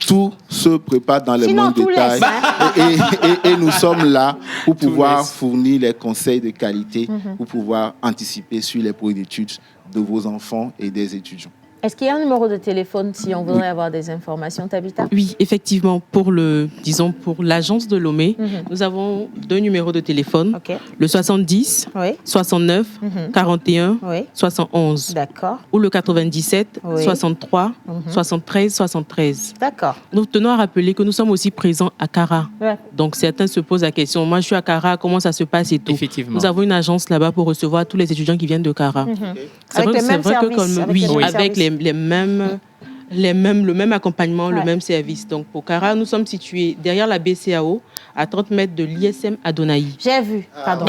Tout se prépare dans les moindres détails. Et nous sommes là pour pouvoir fournir les conseils de qualité, pour pouvoir anticiper sur les projets d'études de vos enfants et des étudiants. Est-ce qu'il y a un numéro de téléphone si on voudrait avoir des informations, Tabitha? Oui, effectivement, pour l'agence de Lomé, nous avons 2 numéros de téléphone. Le 70, 69, 41, 71. D'accord. Ou le 97, 63, 73, 73. D'accord. Nous tenons à rappeler que nous sommes aussi présents à Kara. Donc certains se posent la question, moi je suis à Kara, comment ça se passe et tout. Effectivement. Nous avons une agence là-bas pour recevoir tous les étudiants qui viennent de Kara. Avec les mêmes services. Avec le même accompagnement, le même service. Donc pour Kara, nous sommes situés derrière la BCAO, à 30 mètres de l'ISM Adonaï. J'ai vu, pardon.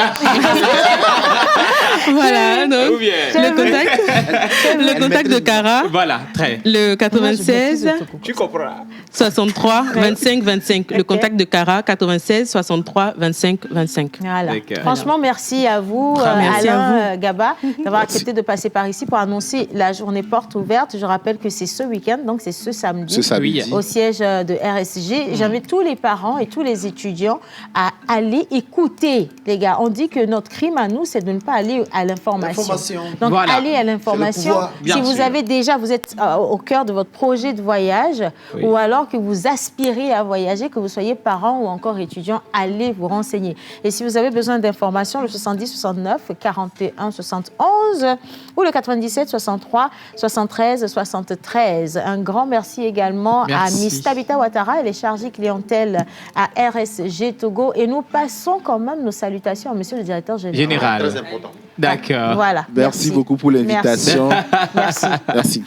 Voilà, donc le contact de Kara. Voilà, très. Le 96 Tu comprends. 63 25 25. Le contact de Kara, 96 63 25 25. Voilà. Franchement, merci à vous, Merci Alain Gaba, d'avoir accepté de passer par ici pour annoncer la journée porte ouverte. Je rappelle que c'est ce week-end, donc c'est ce samedi, au siège de RSG. J'invite tous les parents et tous les étudiants à aller écouter. Les gars, on dit que notre crime à nous, c'est de ne pas aller à l'information. Donc, allez à l'information. Si vous avez déjà, vous êtes au cœur de votre projet de voyage ou alors que vous aspirez à voyager, que vous soyez parent ou encore étudiant, allez vous renseigner. Et si vous avez besoin d'informations, le 70 69 41 71 ou le 97 63 73 73. Un grand merci également à Miss Tabitha Ouattara. Elle est chargée clientèle à RSG Togo. Et nous passons quand même nos salutations à monsieur le directeur général. Très important. D'accord. Voilà. Merci beaucoup pour l'invitation. Merci.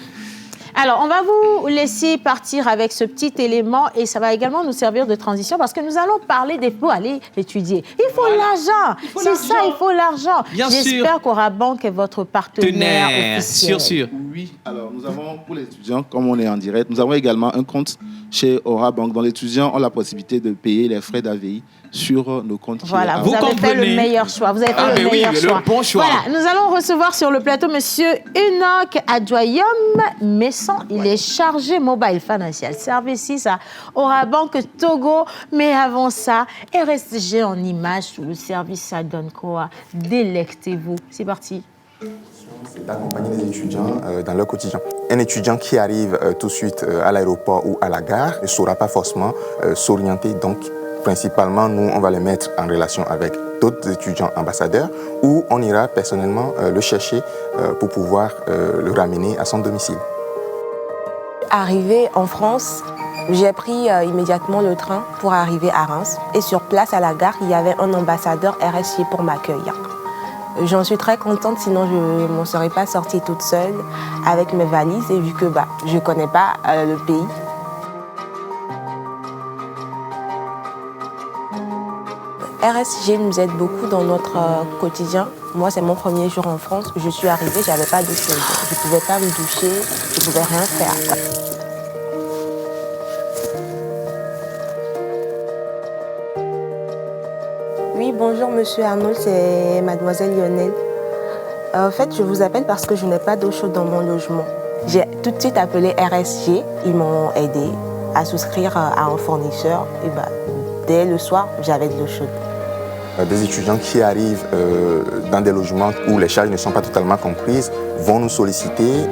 Alors, on va vous laisser partir avec ce petit élément et ça va également nous servir de transition parce que nous allons parler des pour aller étudier. Il faut l'argent. C'est ça, il faut l'argent. J'espère qu'Orabank est votre partenaire officiel. Sûr. Oui, alors nous avons pour les étudiants, comme on est en direct, nous avons également un compte chez Orabank dont les étudiants ont la possibilité de payer les frais d'AVI sur nos comptes. Voilà, vous avez fait le meilleur choix. Vous avez fait le meilleur choix. Le bon choix. Voilà, nous allons recevoir sur le plateau monsieur Enoch Adjoyom Messon. Il est chargé Mobile Financial Services à Orabank Togo. Mais avant ça, RSG en image sous le service, ça donne quoi? Délectez-vous. C'est parti. C'est d'accompagner les étudiants dans leur quotidien. Un étudiant qui arrive tout de suite à l'aéroport ou à la gare ne saura pas forcément s'orienter. Donc, principalement, nous, on va les mettre en relation avec d'autres étudiants ambassadeurs ou on ira personnellement le chercher pour pouvoir le ramener à son domicile. Arrivé en France, j'ai pris immédiatement le train pour arriver à Reims. Et sur place, à la gare, il y avait un ambassadeur RSG pour m'accueillir. J'en suis très contente, sinon je ne m'en serais pas sortie toute seule avec mes valises. Et vu que je ne connais pas le pays. RSG nous aide beaucoup dans notre quotidien. Moi, c'est mon premier jour en France. Je suis arrivée, je n'avais pas de chose. Je ne pouvais pas me doucher, je ne pouvais rien faire. Oui, bonjour Monsieur Arnold, c'est Mademoiselle Lionel. En fait, je vous appelle parce que je n'ai pas d'eau chaude dans mon logement. J'ai tout de suite appelé RSG. Ils m'ont aidé à souscrire à un fournisseur. Et dès le soir, j'avais de l'eau chaude. Des étudiants qui arrivent dans des logements où les charges ne sont pas totalement comprises vont nous solliciter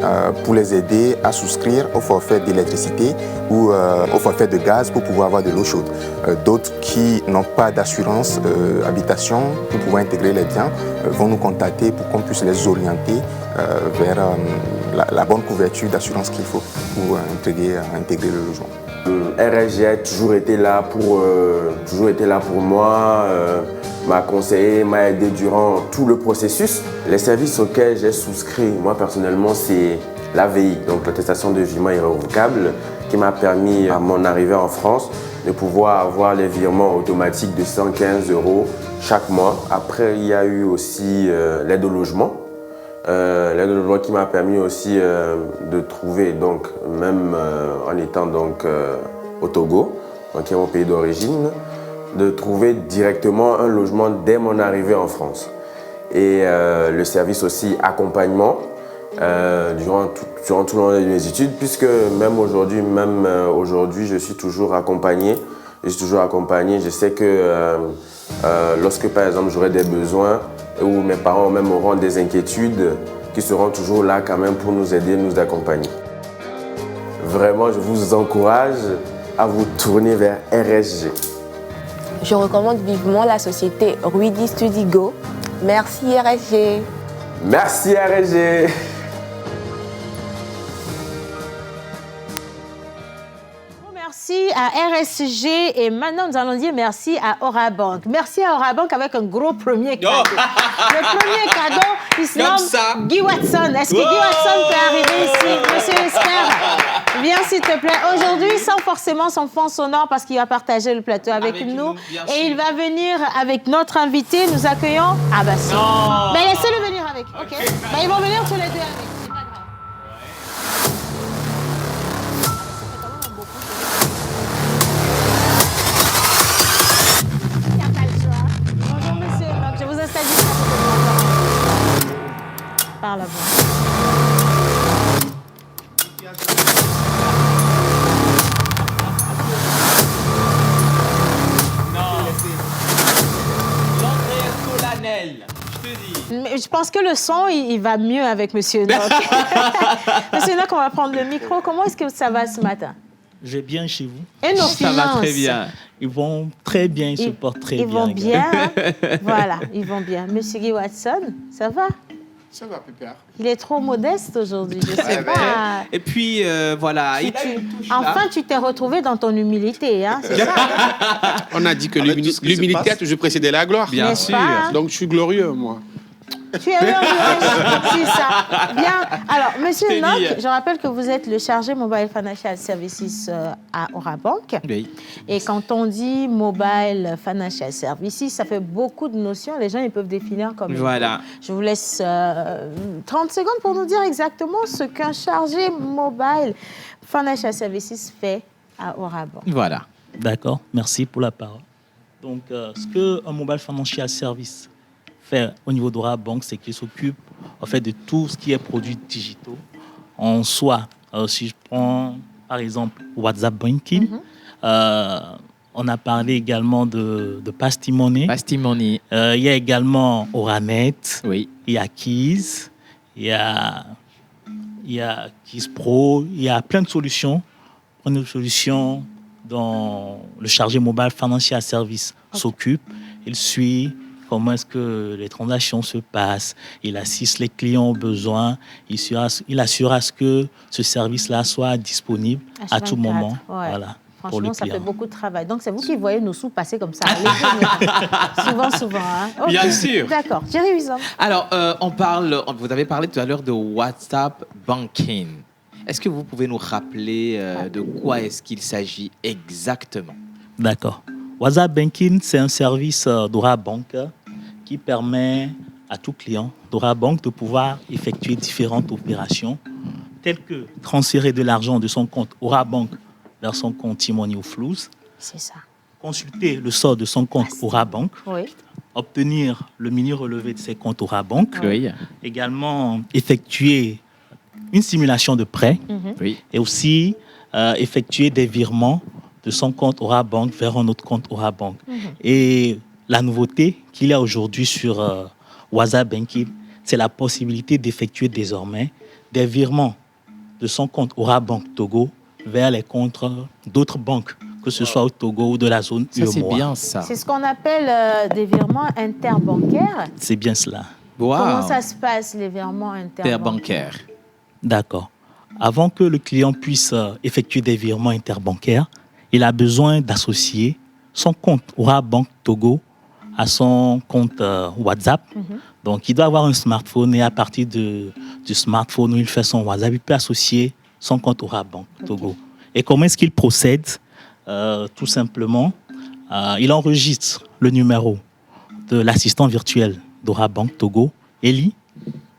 pour les aider à souscrire au forfait d'électricité ou au forfait de gaz pour pouvoir avoir de l'eau chaude. D'autres qui n'ont pas d'assurance habitation pour pouvoir intégrer les biens vont nous contacter pour qu'on puisse les orienter vers la bonne couverture d'assurance qu'il faut pour intégrer le logement. RSG a toujours été là pour moi, m'a conseillé, m'a aidé durant tout le processus. Les services auxquels j'ai souscrit, moi personnellement, c'est l'AVI, donc l'attestation de virement irrévocable, qui m'a permis à mon arrivée en France de pouvoir avoir les virements automatiques de 115 € chaque mois. Après, il y a eu aussi l'aide au logement. L'aide au logement qui m'a permis aussi de trouver, donc, même en étant donc, au Togo, donc, qui est mon pays d'origine, de trouver directement un logement dès mon arrivée en France. Et le service aussi accompagnement durant tout le long de mes études, puisque même aujourd'hui, je suis toujours accompagné. Je sais que lorsque, par exemple, j'aurai des besoins ou mes parents même auront des inquiétudes, qui seront toujours là quand même pour nous aider, nous accompagner. Vraiment, je vous encourage à vous tourner vers RSG. Je recommande vivement la société Ruidi Studigo. Merci RSG. Merci RSG. Merci à RSG et maintenant nous allons dire merci à Orabank. Merci à Orabank avec un gros premier cadeau. Le premier cadeau, il se nomme Guy Watson. Est-ce que Guy Watson peut arriver ici? Monsieur Esper, viens s'il te plaît. Aujourd'hui, sans forcément son fond sonore parce qu'il va partager le plateau avec nous. Et il va venir avec notre invité. Nous accueillons... Ah bah si. Mais laissez-le venir avec. OK. Bah, ils vont venir tous les deux avec. Par la voix. Mais je pense que le son, il va mieux avec Monsieur Enoch. Monsieur Enoch, on va prendre le micro. Comment est-ce que ça va ce matin? J'ai bien chez vous. Et nos ça va très bien. Ils vont très bien, ils se portent très bien. Ils vont bien. Voilà, ils vont bien. Monsieur Guy Watson, ça va? Ça va, Pépère. Il est trop modeste aujourd'hui, je sais pas. Et puis, voilà. Enfin, tu t'es retrouvé dans ton humilité, hein, c'est ça? On a dit que l'humilité a toujours précédé la gloire. Bien sûr. Donc, je suis glorieux, moi. Tu es heureux, c'est ça. Bien. Alors, Monsieur Enoch, je rappelle que vous êtes le chargé Mobile Financial Services à Orabank. Oui. Et quand on dit Mobile Financial Services, ça fait beaucoup de notions. Les gens, ils peuvent définir comme... Voilà. Je vous laisse 30 secondes pour nous dire exactement ce qu'un chargé Mobile Financial Services fait à Orabank. Voilà. D'accord. Merci pour la parole. Donc, ce qu'un Mobile Financial Service fait au niveau d'Orabank, c'est qu'il s'occupe en fait de tout ce qui est produits digitaux en soi. Si je prends par exemple WhatsApp Banking, on a parlé également de Pastimoney. Pastimoney. Il y a également Oranet. Oui. Il y a Keys. Il y a Keys Pro. Il y a plein de solutions. Plein de solutions dont le chargé Mobile Financial Service s'occupe. Il suit comment est-ce que les transactions se passent. Il assiste les clients aux besoins. Il assure à ce que ce service-là soit disponible à tout moment. Ouais. Voilà, franchement, ça fait beaucoup de travail. Donc, c'est vous qui voyez nos sous passer comme ça. souvent. Hein. Okay. Bien sûr. D'accord. Jerry Wissam. Alors, vous avez parlé tout à l'heure de WhatsApp Banking. Est-ce que vous pouvez nous rappeler de quoi est-ce qu'il s'agit exactement? D'accord. WhatsApp Banking, c'est un service d'Orabank qui permet à tout client d'Orabank de pouvoir effectuer différentes opérations, telles que transférer de l'argent de son compte Orabank vers son compte T-Money ou Flouz. C'est ça. Consulter le sort de son compte Orabank. Oui. Obtenir le mini relevé de ses comptes Orabank. Oui. Également effectuer une simulation de prêt. Oui. Et aussi effectuer des virements de son compte Orabank vers un autre compte Orabank. Et la nouveauté qu'il y a aujourd'hui sur WhatsApp Banking, c'est la possibilité d'effectuer désormais des virements de son compte Orabank Togo vers les comptes d'autres banques, que ce soit au Togo ou de la zone UEMOA. C'est bien ça. C'est ce qu'on appelle des virements interbancaires. C'est bien cela. Wow. Comment ça se passe, les virements interbancaires? D'accord. avant que le client puisse effectuer des virements interbancaires, il a besoin d'associer son compte Aura Bank Togo à son compte WhatsApp. Donc, il doit avoir un smartphone et à partir du smartphone où il fait son WhatsApp, il peut associer son compte Aura Bank Togo. Et comment est-ce qu'il procède? Tout simplement, il enregistre le numéro de l'assistant virtuel d'Aura Bank Togo, Eli,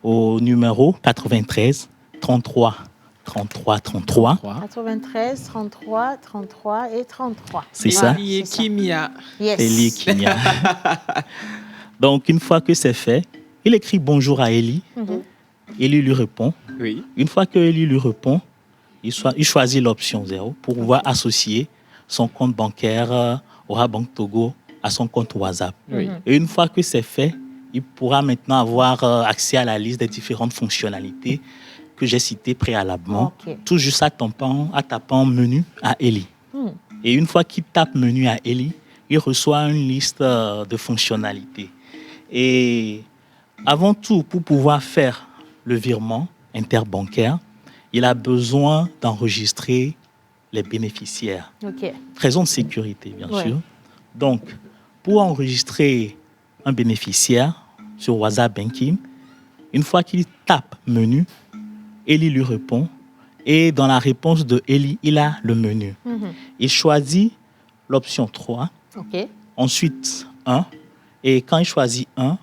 au numéro 93 33 33 33. 93, 33, 33 et 33. C'est ça. Eli et Kimia. Yes. Eli et Kimia. Donc, une fois que c'est fait, il écrit bonjour à Eli. Eli lui répond. Oui. Une fois que Eli lui répond, il choisit l'option 0 pour pouvoir associer son compte bancaire Aura Bank Togo à son compte WhatsApp. Oui. Et une fois que c'est fait, il pourra maintenant avoir accès à la liste des différentes fonctionnalités que j'ai citées préalablement, tout juste à tapant menu à Eli. Et une fois qu'il tape menu à Eli, il reçoit une liste de fonctionnalités. Et avant tout, pour pouvoir faire le virement interbancaire, il a besoin d'enregistrer les bénéficiaires. Raison de sécurité, bien sûr. Donc, pour enregistrer un bénéficiaire sur WhatsApp Banking, une fois qu'il tape menu, Eli lui répond. Et dans la réponse de Eli, il a le menu. Il choisit l'option 3, ensuite 1. Et quand il choisit 1,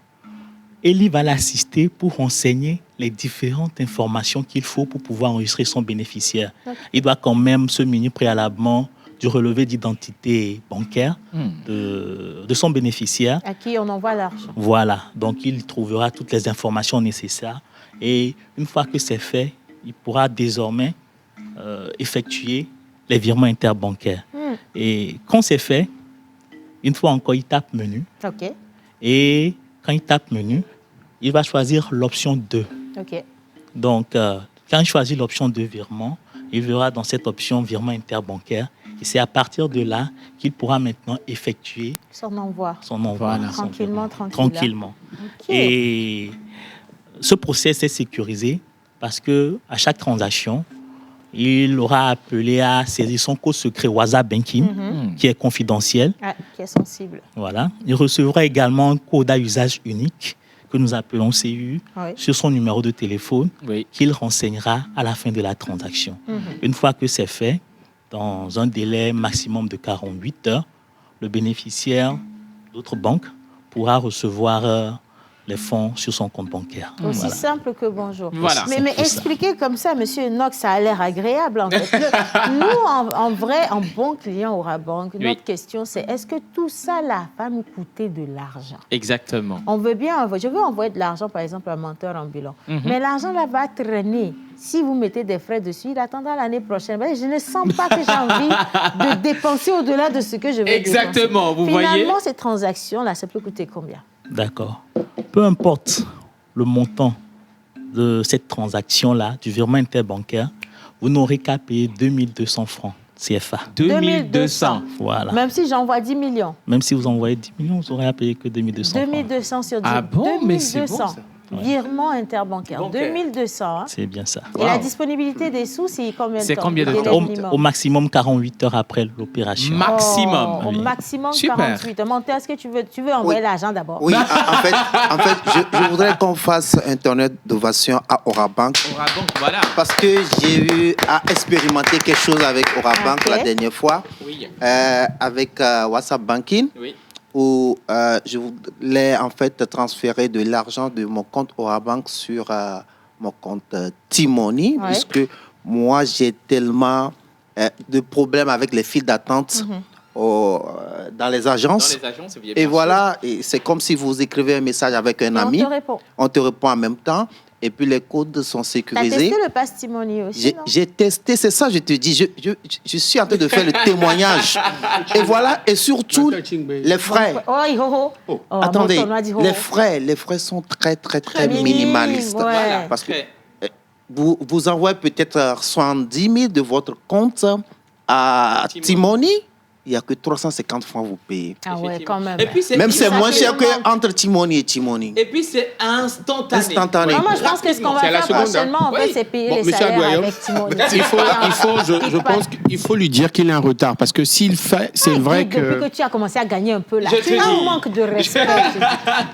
Eli va l'assister pour renseigner les différentes informations qu'il faut pour pouvoir enregistrer son bénéficiaire. Il doit quand même se munir préalablement du relevé d'identité bancaire de son bénéficiaire. À qui on envoie l'argent. Voilà, donc il trouvera toutes les informations nécessaires. Et une fois que c'est fait, il pourra désormais effectuer les virements interbancaires. Et quand c'est fait, une fois encore, il tape menu. Et quand il tape menu, il va choisir l'option 2. Donc, quand il choisit l'option 2 virement, il verra dans cette option virement interbancaire. Et c'est à partir de là qu'il pourra maintenant effectuer son envoi. Voilà. Tranquillement. Et ce process est sécurisé parce que à chaque transaction, il aura appelé à saisir son code secret WhatsApp Banking, qui est confidentiel. Qui est sensible. Voilà. Il recevra également un code à usage unique que nous appelons CU sur son numéro de téléphone qu'il renseignera à la fin de la transaction. Une fois que c'est fait, dans un délai maximum de 48 heures, le bénéficiaire d'autres banques pourra recevoir les fonds sur son compte bancaire. Aussi simple que bonjour. Voilà. Mais expliquer comme ça, Monsieur Enoch, ça a l'air agréable. En fait. Nous, en vrai, en bon client Aura Bank, notre question, c'est est-ce que tout ça là va nous coûter de l'argent? Exactement. On veut bien, je veux envoyer de l'argent, par exemple, à un menteur ambulant. Mais l'argent là va traîner. Si vous mettez des frais dessus, il attendra l'année prochaine. Je ne sens pas que j'ai envie de dépenser au-delà de ce que je veux Exactement, dépenser. vous voyez. Finalement, ces transactions-là, ça peut coûter combien? D'accord. Peu importe le montant de cette transaction-là, du virement interbancaire, vous n'aurez qu'à payer 2200 francs CFA. 2200. Voilà. Même si j'envoie 10 millions. Même si vous envoyez 10 millions, vous n'aurez à payer que 2200 francs. 2200 sur 10. Ah bon, 2200. mais c'est bon, ça. Virement interbancaire. 2200. Hein. C'est bien ça. Et la disponibilité des sous, c'est combien de temps? C'est combien de temps? Au maximum 48 heures après l'opération. Maximum. Au maximum Super. 48 heures. Monter, est-ce que tu veux envoyer l'argent d'abord? Oui, en fait je voudrais qu'on fasse un tournoi d'ovation à Aura Bank. Aura Bank, voilà. Parce que j'ai eu à expérimenter quelque chose avec Aura Bank la dernière fois. Oui. Avec WhatsApp Banking. Oui. Où je voulais en fait transférer de l'argent de mon compte Aura Bank sur mon compte T-Money, puisque moi j'ai tellement de problèmes avec les files d'attente dans les agences. Et voilà, et c'est comme si vous écrivez un message avec un ami. On te répond en même temps. Et puis les codes sont sécurisés. Tu as testé le pass T-Money aussi, non? J'ai testé, c'est ça, je te dis. Je suis en train de faire le témoignage. Et voilà, et surtout, les frais. Attendez, les frais sont très, très, très minimalistes. Ouais. Parce que vous envoyez peut-être 70 000 de votre compte à T-Money. il n'y a que 350 francs vous payez. Ah ouais, quand même. Et puis Même c'est moins cher qu'entre Timoni et Timoni. Et puis c'est instantané. Instantané. Moi, je pense que ce qu'on va faire prochainement, en fait, c'est payer les salaires avec Timoni. Je pense qu'il faut lui dire qu'il est en retard parce que s'il fait, c'est vrai que. Depuis que tu as commencé à gagner un peu là, Je tu te as un dis. manque de respect.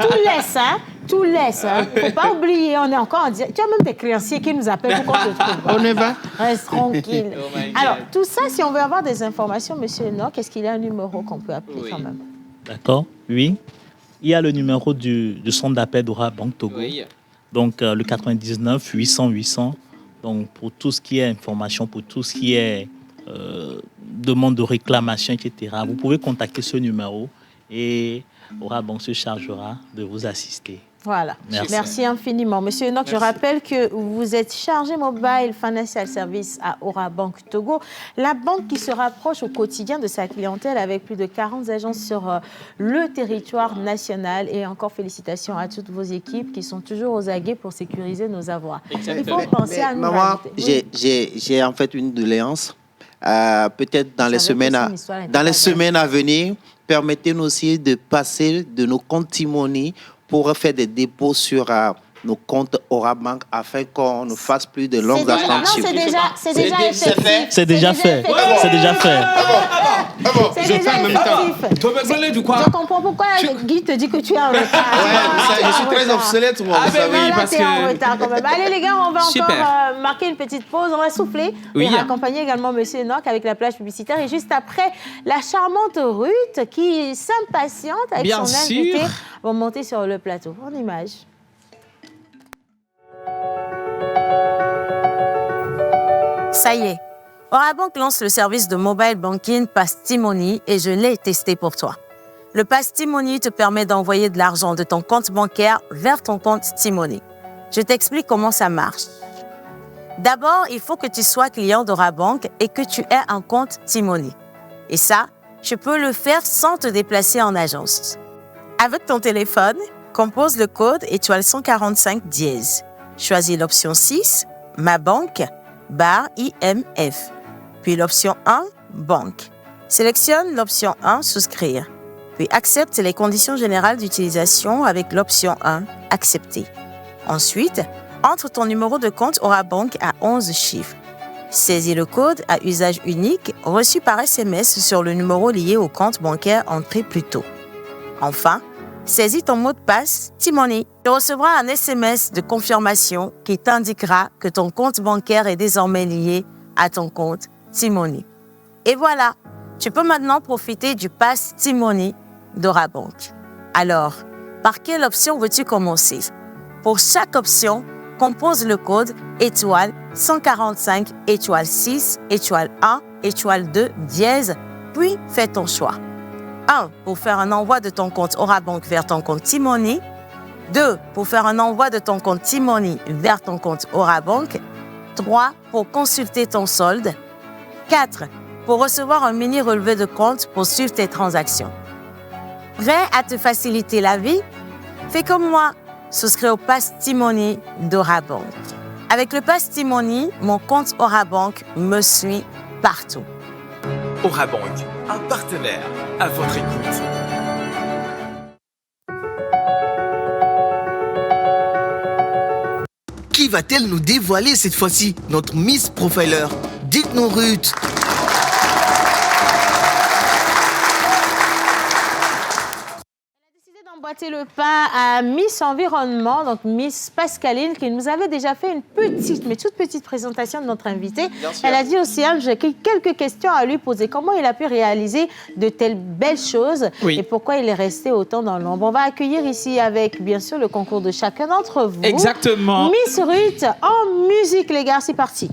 Tout laisse, hein. Tout laisse. Faut pas oublier, on est encore en direct. Tu as même des créanciers qui nous appellent pour qu'on te trouve. On y va. Reste tranquille. Oh my God. Alors, tout ça, si on veut avoir des informations, monsieur Enoch, est-ce qu'il y a un numéro qu'on peut appeler quand même? D'accord, oui. Il y a le numéro du centre d'appel d'Ora Banque Togo. Oui. Donc, le 99 800 800. Donc, pour tout ce qui est information, pour tout ce qui est demande de réclamation, etc., vous pouvez contacter ce numéro et Ora Banque se chargera de vous assister. Voilà. Merci. Merci infiniment. Monsieur Enoch, je rappelle que vous êtes chargé mobile financial service à Ora Banque Togo, la banque qui se rapproche au quotidien de sa clientèle avec plus de 40 agences sur le territoire national. Et encore félicitations à toutes vos équipes qui sont toujours aux aguets pour sécuriser nos avoirs. Exactement. Il faut penser à nous Maman, rajouter. Oui. j'ai en fait une doléance. Peut-être dans les semaines à venir, permettez-nous aussi de passer de nos comptes Timoni pour faire des dépôts sur nos comptes Ora Banque afin qu'on ne fasse plus de longues attentes. Non, c'est déjà effectif. C'est déjà fait. C'est déjà fait. C'est déjà effectif. Je comprends pourquoi Guy te dit que tu es en retard. Je suis très obsolète, moi. Ah, ben oui, là, parce t'es en que- retard quand même. Allez, les gars, on va Super. encore marquer une petite pause. On va souffler Oui. et accompagner également Monsieur Enoch avec la plage publicitaire. Et juste après, la charmante Ruth qui s'impatiente avec Bien son sûr. invité va monter sur le plateau. En image. Ça y est, Orabank lance le service de mobile banking Pass Timoni et je l'ai testé pour toi. Le Pass Timoni te permet d'envoyer de l'argent de ton compte bancaire vers ton compte Timoni. Je t'explique comment ça marche. D'abord, il faut que tu sois client d'Orabank et que tu aies un compte Timoni. Et ça, tu peux le faire sans te déplacer en agence. Avec ton téléphone, compose le code étoile 145 dièse. Choisis l'option 6, Ma banque, barre IMF. Puis l'option 1, Banque. Sélectionne l'option 1, Souscrire. Puis accepte les conditions générales d'utilisation avec l'option 1, Accepter. Ensuite, entre ton numéro de compte Orabank à 11 chiffres. Saisis le code à usage unique reçu par SMS sur le numéro lié au compte bancaire entré plus tôt. Enfin, saisis ton mot de passe Timoni. Tu recevras un SMS de confirmation qui t'indiquera que ton compte bancaire est désormais lié à ton compte Timoni. Et voilà, tu peux maintenant profiter du pass Timoni d'Orabank. Alors, par quelle option veux-tu commencer? Pour chaque option, compose le code étoile 145 étoile 6 étoile 1 étoile 2 dièse, puis fais ton choix. 1. Pour faire un envoi de ton compte Orabank vers ton compte Timoni. 2. Pour faire un envoi de ton compte Timoni vers ton compte Orabank. 3. Pour consulter ton solde. 4. Pour recevoir un mini relevé de compte pour suivre tes transactions. Prêt à te faciliter la vie? Fais comme moi. Souscris au Pass Timoni d'Orabank. Avec le Pass Timoni, mon compte Orabank me suit partout. Orabank, un partenaire à votre écoute. Qui va-t-elle nous dévoiler cette fois-ci, notre Miss Profiler? Dites-nous, Ruth. Emboîter le pas à Miss Environnement, donc Miss Pascaline, qui nous avait déjà fait une petite, mais toute petite présentation de notre invité. Elle a dit aussi, j'ai quelques questions à lui poser. Comment il a pu réaliser de telles belles choses et pourquoi il est resté autant dans l'ombre? On va accueillir ici avec, bien sûr, le concours de chacun d'entre vous. Exactement. Miss Ruth en musique, les gars, c'est parti.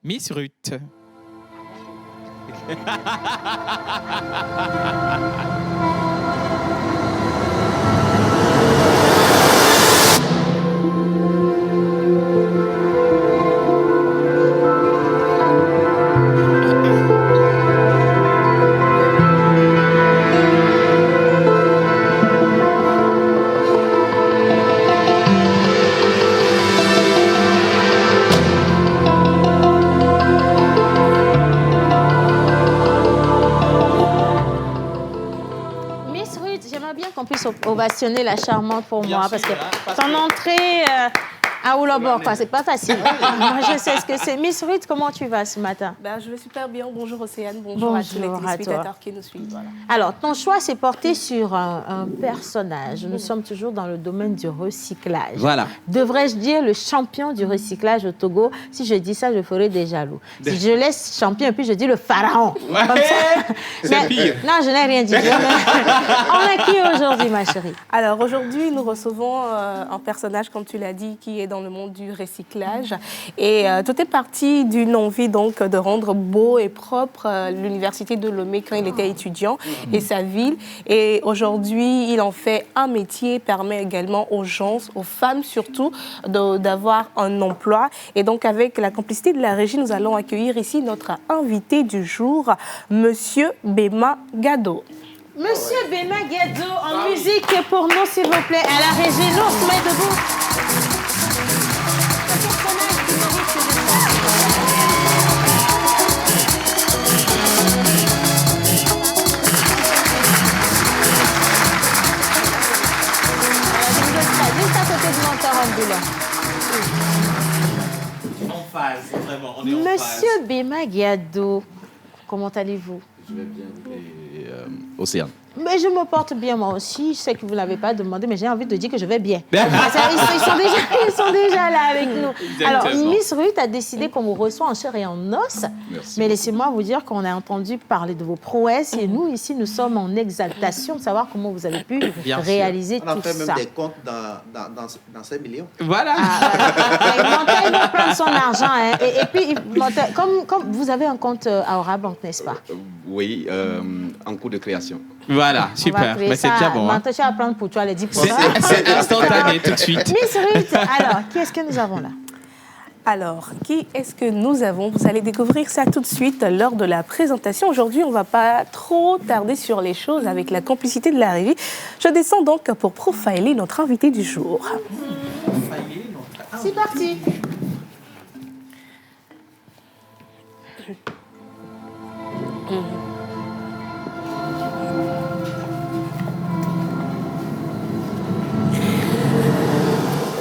Miss Ruth. bien qu'on puisse ovationner la charmante pour moi, parce que ton entrée à Oulobor, c'est pas facile. Moi, je sais ce que c'est. Miss Ruth, comment tu vas ce matin? Je vais super bien. Bonjour Océane, bonjour à tous les téléspectateurs qui nous suivent. Voilà. Alors, ton choix s'est porté sur un personnage. Nous sommes toujours dans le domaine du recyclage. Voilà. Devrais-je dire le champion du recyclage au Togo? Si je dis ça, je ferai des jaloux. Si je laisse champion et puis je dis le pharaon. Ouais, comme ça. c'est pire. Non, je n'ai rien dit. On a qui aujourd'hui, ma chérie? Alors, aujourd'hui, nous recevons un personnage, comme tu l'as dit, qui est dans le monde du recyclage. Et tout est parti d'une envie donc de rendre beau et propre l'université de Lomé quand il était étudiant et sa ville. Et aujourd'hui, il en fait un métier, permet également aux gens, aux femmes surtout, d'avoir un emploi. Et donc, avec la complicité de la régie, nous allons accueillir ici notre invité du jour, Monsieur Bema Gado. Monsieur Bema Gado, en musique pour nous, s'il vous plaît. À la régie, nous, on se met debout. Juste à côté du monteur ambulant. En phase, vraiment, on est en phase. Monsieur Bema Gado, comment allez-vous? Je vais bien. Et Océane. Mais je me porte bien moi aussi. Je sais que vous ne l'avez pas demandé, mais j'ai envie de dire que je vais bien. Ils sont déjà là avec nous. Exactement. Alors, Miss Ruth a décidé qu'on vous reçoit en chair et en os. Merci. Mais laissez-moi vous dire qu'on a entendu parler de vos prouesses. Et nous, ici, nous sommes en exaltation de savoir comment vous avez pu réaliser tout ça. On a fait même des comptes dans 5 millions. Voilà. Il va prendre son argent. Hein. Et puis, comme vous avez un compte à Orabank, n'est-ce pas? Oui, en cours de création. Voilà, super. Mais c'est déjà bon. Maintenant, tu vas prendre pour toi les 10%. C'est instantané tout de suite. Miss Ruth, alors, qui est-ce que nous avons là? Alors, qui est-ce que nous avons? Vous allez découvrir ça tout de suite lors de la présentation. Aujourd'hui, on ne va pas trop tarder sur les choses avec la complicité de la régie. Je descends donc pour profiler notre invité du jour. C'est parti.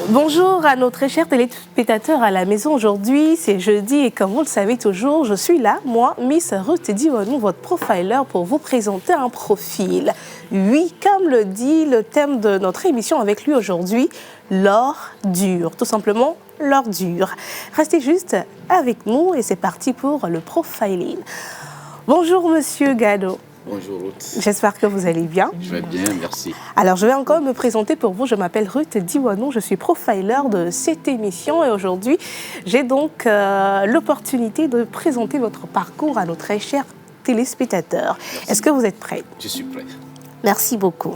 Bonjour à nos très chers téléspectateurs à la maison. Aujourd'hui, c'est jeudi et comme vous le savez toujours, je suis là, moi, Miss Ruth Diwanou, votre profiler, pour vous présenter un profil. Oui, comme le dit le thème de notre émission avec lui aujourd'hui, l'or dur. Tout simplement, l'or dur. Restez juste avec nous et c'est parti pour le profiling. Bonjour, Monsieur Gado. Bonjour Ruth. J'espère que vous allez bien. Je vais bien, merci. Alors, je vais encore me présenter pour vous. Je m'appelle Ruth Diwanou, je suis profiler de cette émission et aujourd'hui, j'ai donc l'opportunité de présenter votre parcours à nos très chers téléspectateurs. Merci. Est-ce que vous êtes prêts? Je suis prêt. Merci beaucoup.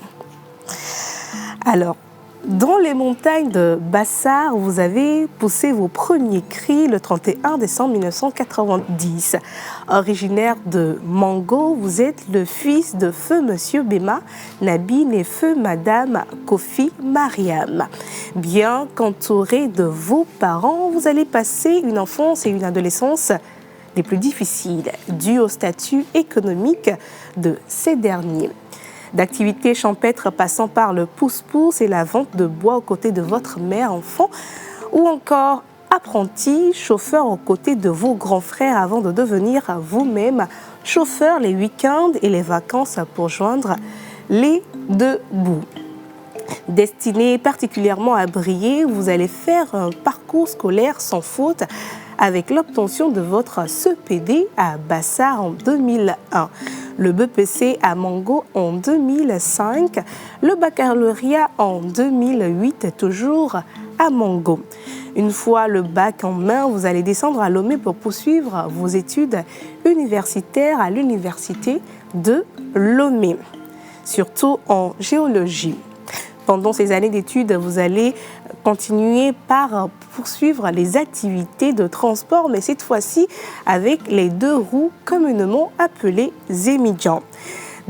Alors, dans les montagnes de Bassar, vous avez poussé vos premiers cris le 31 décembre 1990. Originaire de Mango, vous êtes le fils de feu Monsieur Bema Nabine et feu Madame Kofi Mariam. Bien qu'entouré de vos parents, vous allez passer une enfance et une adolescence les plus difficiles, dues au statut économique de ces derniers. D'activités champêtres passant par le pousse-pousse et la vente de bois aux côtés de votre mère enfant, ou encore apprenti chauffeur aux côtés de vos grands frères avant de devenir vous-même chauffeur les week-ends et les vacances pour joindre les deux bouts. Destiné particulièrement à briller, vous allez faire un parcours scolaire sans faute avec l'obtention de votre CPD à Bassar en 2001, le BPC à Mango en 2005, le baccalauréat en 2008, toujours à Mango. Une fois le bac en main, vous allez descendre à Lomé pour poursuivre vos études universitaires à l'université de Lomé, surtout en géologie. Pendant ces années d'études, vous allez continuer par poursuivre les activités de transport, mais cette fois-ci avec les deux roues communément appelées émigrants.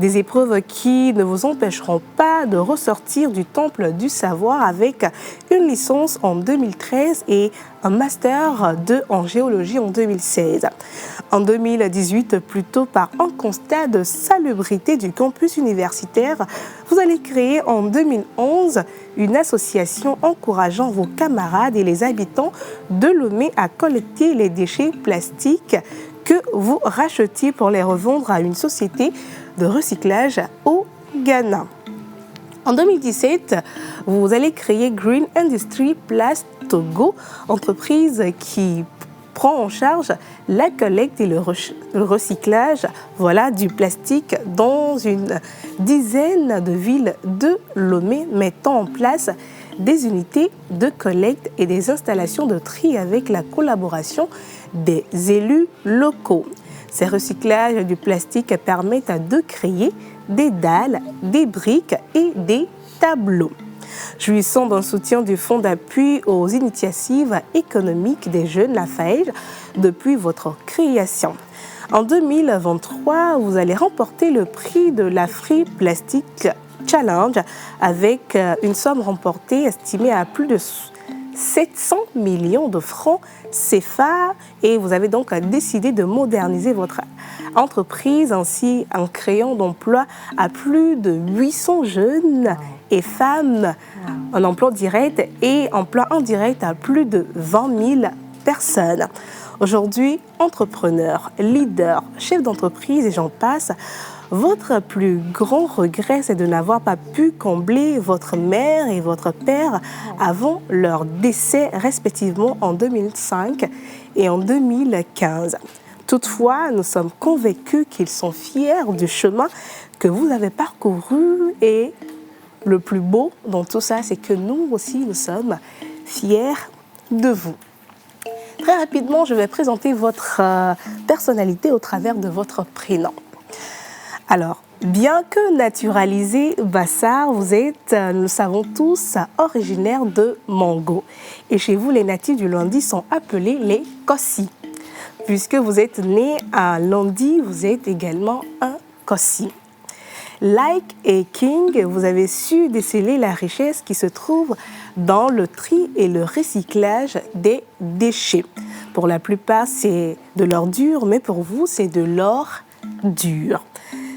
Des épreuves qui ne vous empêcheront pas de ressortir du temple du savoir avec une licence en 2013 et un master 2 en géologie en 2016. En 2018, plutôt par un constat de salubrité du campus universitaire, vous allez créer en 2011 une association encourageant vos camarades et les habitants de Lomé à collecter les déchets plastiques que vous rachetiez pour les revendre à une société de recyclage au Ghana. En 2017, vous allez créer Green Industry Plast Togo, entreprise qui prend en charge la collecte et le recyclage du plastique dans une dizaine de villes de Lomé, mettant en place des unités de collecte et des installations de tri avec la collaboration des élus locaux. Ces recyclages du plastique permettent de créer des dalles, des briques et des tableaux. Jouissant d'un soutien du Fonds d'appui aux initiatives économiques des jeunes, la FAEJ, depuis votre création. En 2023, vous allez remporter le prix de l'Afri Plastic Challenge avec une somme remportée estimée à plus de 700 millions de francs CFA, et vous avez donc décidé de moderniser votre entreprise ainsi en créant d'emplois à plus de 800 jeunes et femmes en emploi direct et emploi indirect à plus de 20 000 personnes. Aujourd'hui, entrepreneur, leader, chef d'entreprise et j'en passe, votre plus grand regret, c'est de n'avoir pas pu combler votre mère et votre père avant leur décès, respectivement en 2005 et en 2015. Toutefois, nous sommes convaincus qu'ils sont fiers du chemin que vous avez parcouru, et le plus beau dans tout ça, c'est que nous aussi, nous sommes fiers de vous. Très rapidement, je vais présenter votre personnalité au travers de votre prénom. Alors, bien que naturalisé Bassar, vous êtes, nous le savons tous, originaire de Mango. Et chez vous, les natifs du Lundi sont appelés les Kossi. Puisque vous êtes né à Lundi, vous êtes également un Kossi. Like et King, vous avez su déceler la richesse qui se trouve dans le tri et le recyclage des déchets. Pour la plupart, c'est de l'or dur, mais pour vous, c'est de l'or dur.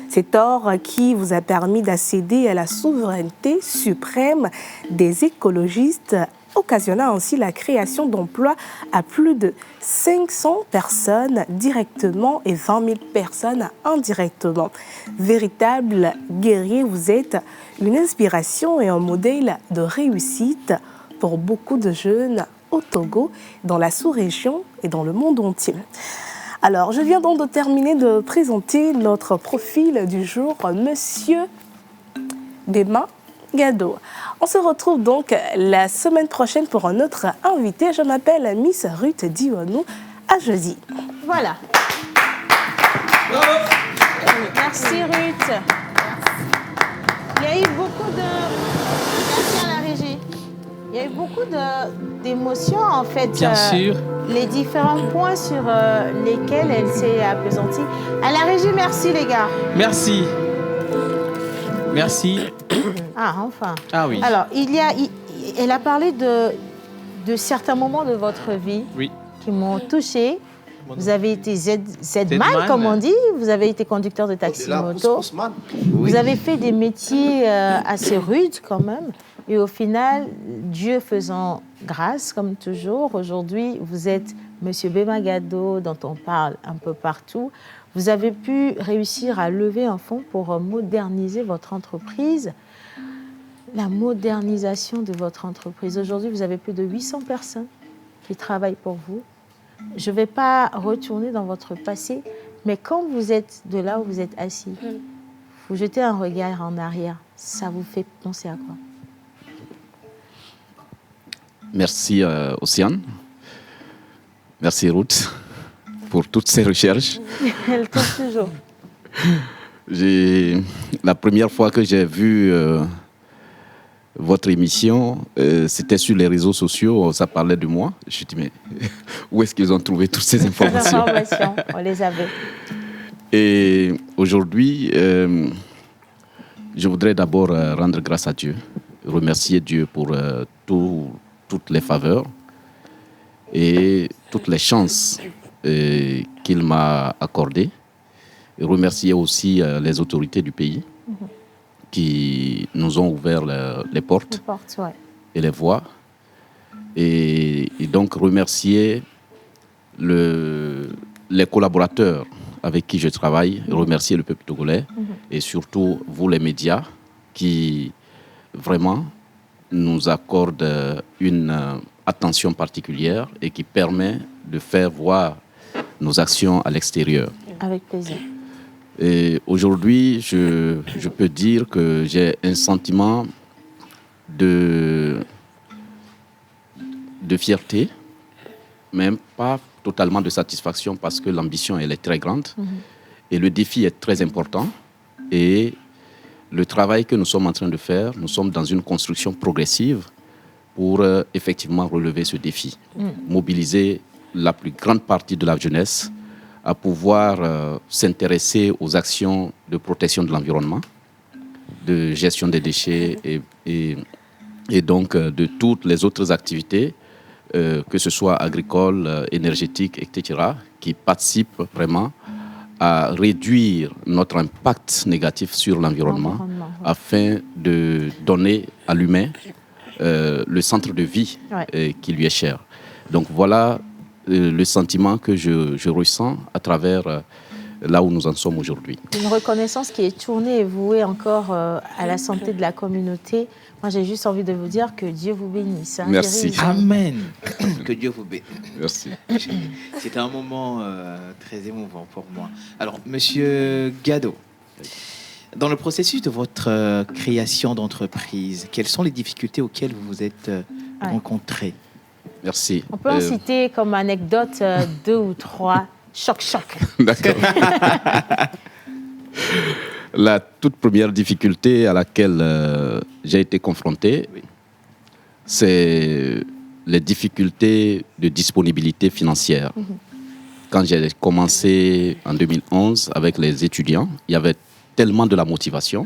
Cet or qui vous a permis d'accéder à la souveraineté suprême des écologistes, occasionnant ainsi la création d'emplois à plus de 500 personnes directement et 20 000 personnes indirectement. Véritable guerrier, vous êtes une inspiration et un modèle de réussite pour beaucoup de jeunes au Togo, dans la sous-région et dans le monde entier. Alors, je viens donc de terminer de présenter notre profil du jour, Monsieur Bema Gado. On se retrouve donc la semaine prochaine pour un autre invité. Je m'appelle Miss Ruth Dionou. À jeudi. Voilà. Bravo. Merci Ruth. Il y a eu beaucoup de... Merci à la régie. Il y a eu beaucoup d'émotions en fait. Bien sûr. Les différents points sur lesquels elle s'est appesantie. À la régie, merci les gars. Merci. Merci. Ah, enfin. Ah oui. Alors, elle a parlé de certains moments de votre vie qui m'ont touchée. Vous avez été Z-man, comme on dit. Vous avez été conducteur de taxi-moto. Vous avez fait des métiers assez rudes quand même. Et au final, Dieu faisant grâce, comme toujours, aujourd'hui, vous êtes Monsieur Bema Gado, dont on parle un peu partout. Vous avez pu réussir à lever un fonds pour moderniser votre entreprise. La modernisation de votre entreprise. Aujourd'hui, vous avez plus de 800 personnes qui travaillent pour vous. Je ne vais pas retourner dans votre passé, mais quand vous êtes de là où vous êtes assis, vous jetez un regard en arrière. Ça vous fait penser à quoi? Merci Océane. Merci Ruth pour toutes ces recherches. Elle tombe toujours. La première fois que j'ai vu votre émission, c'était sur les réseaux sociaux, ça parlait de moi. Je me suis dit, mais où est-ce qu'ils ont trouvé toutes ces informations? On les avait. Et aujourd'hui, Je voudrais d'abord rendre grâce à Dieu, remercier Dieu pour toutes les faveurs et toutes les chances qu'il m'a accordées. Et remercier aussi les autorités du pays qui nous ont ouvert les portes et les voies. Et donc remercier les collaborateurs avec qui je travaille, remercier le peuple togolais et surtout vous les médias qui vraiment nous accordent une attention particulière et qui permet de faire voir nos actions à l'extérieur. Avec plaisir. Et aujourd'hui, je peux dire que j'ai un sentiment de fierté, même pas totalement de satisfaction parce que l'ambition elle est très grande et le défi est très important. Et le travail que nous sommes en train de faire, nous sommes dans une construction progressive pour effectivement relever ce défi, mobiliser la plus grande partie de la jeunesse à pouvoir s'intéresser aux actions de protection de l'environnement, de gestion des déchets et donc de toutes les autres activités, que ce soit agricoles, énergétiques, etc., qui participent vraiment à réduire notre impact négatif sur l'environnement afin de donner à l'humain le centre de vie qui lui est cher. Donc voilà le sentiment que je ressens à travers là où nous en sommes aujourd'hui. Une reconnaissance qui est tournée et vouée encore à la santé de la communauté. Moi, j'ai juste envie de vous dire que Dieu vous bénisse. Hein, merci. Amen. Que Dieu vous bénisse. Merci. C'était un moment très émouvant pour moi. Alors, Monsieur Gado, dans le processus de votre création d'entreprise, quelles sont les difficultés auxquelles vous vous êtes rencontrés? Merci. On peut en citer comme anecdote 2 ou 3. Choc. D'accord. La toute première difficulté à laquelle j'ai été confronté, c'est les difficultés de disponibilité financière. Quand j'ai commencé en 2011 avec les étudiants, il y avait tellement de la motivation.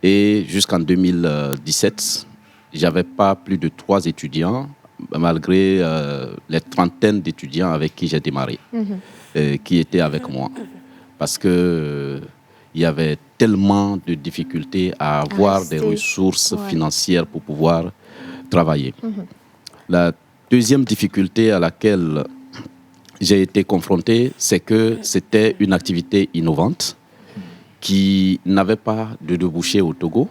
Et jusqu'en 2017, je n'avais pas plus de 3 étudiants, malgré les trentaines d'étudiants avec qui j'ai démarré, qui étaient avec moi. Parce que il y avait tellement de difficultés à avoir des ressources financières pour pouvoir travailler. La deuxième difficulté à laquelle j'ai été confronté, c'est que c'était une activité innovante qui n'avait pas de débouché au Togo.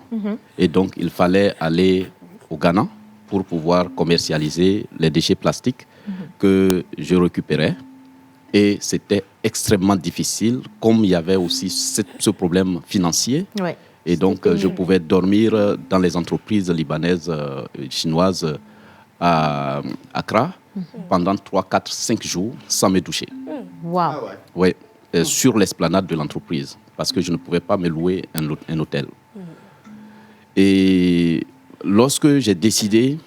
Et donc, il fallait aller au Ghana pour pouvoir commercialiser les déchets plastiques que je récupérais. Et c'était extrêmement difficile, comme il y avait aussi ce problème financier. Et donc, je pouvais dormir dans les entreprises libanaises, chinoises à Accra pendant 3, 4, 5 jours sans me doucher. Wow. Oui, sur l'esplanade de l'entreprise, parce que je ne pouvais pas me louer un hôtel. Et lorsque j'ai décidé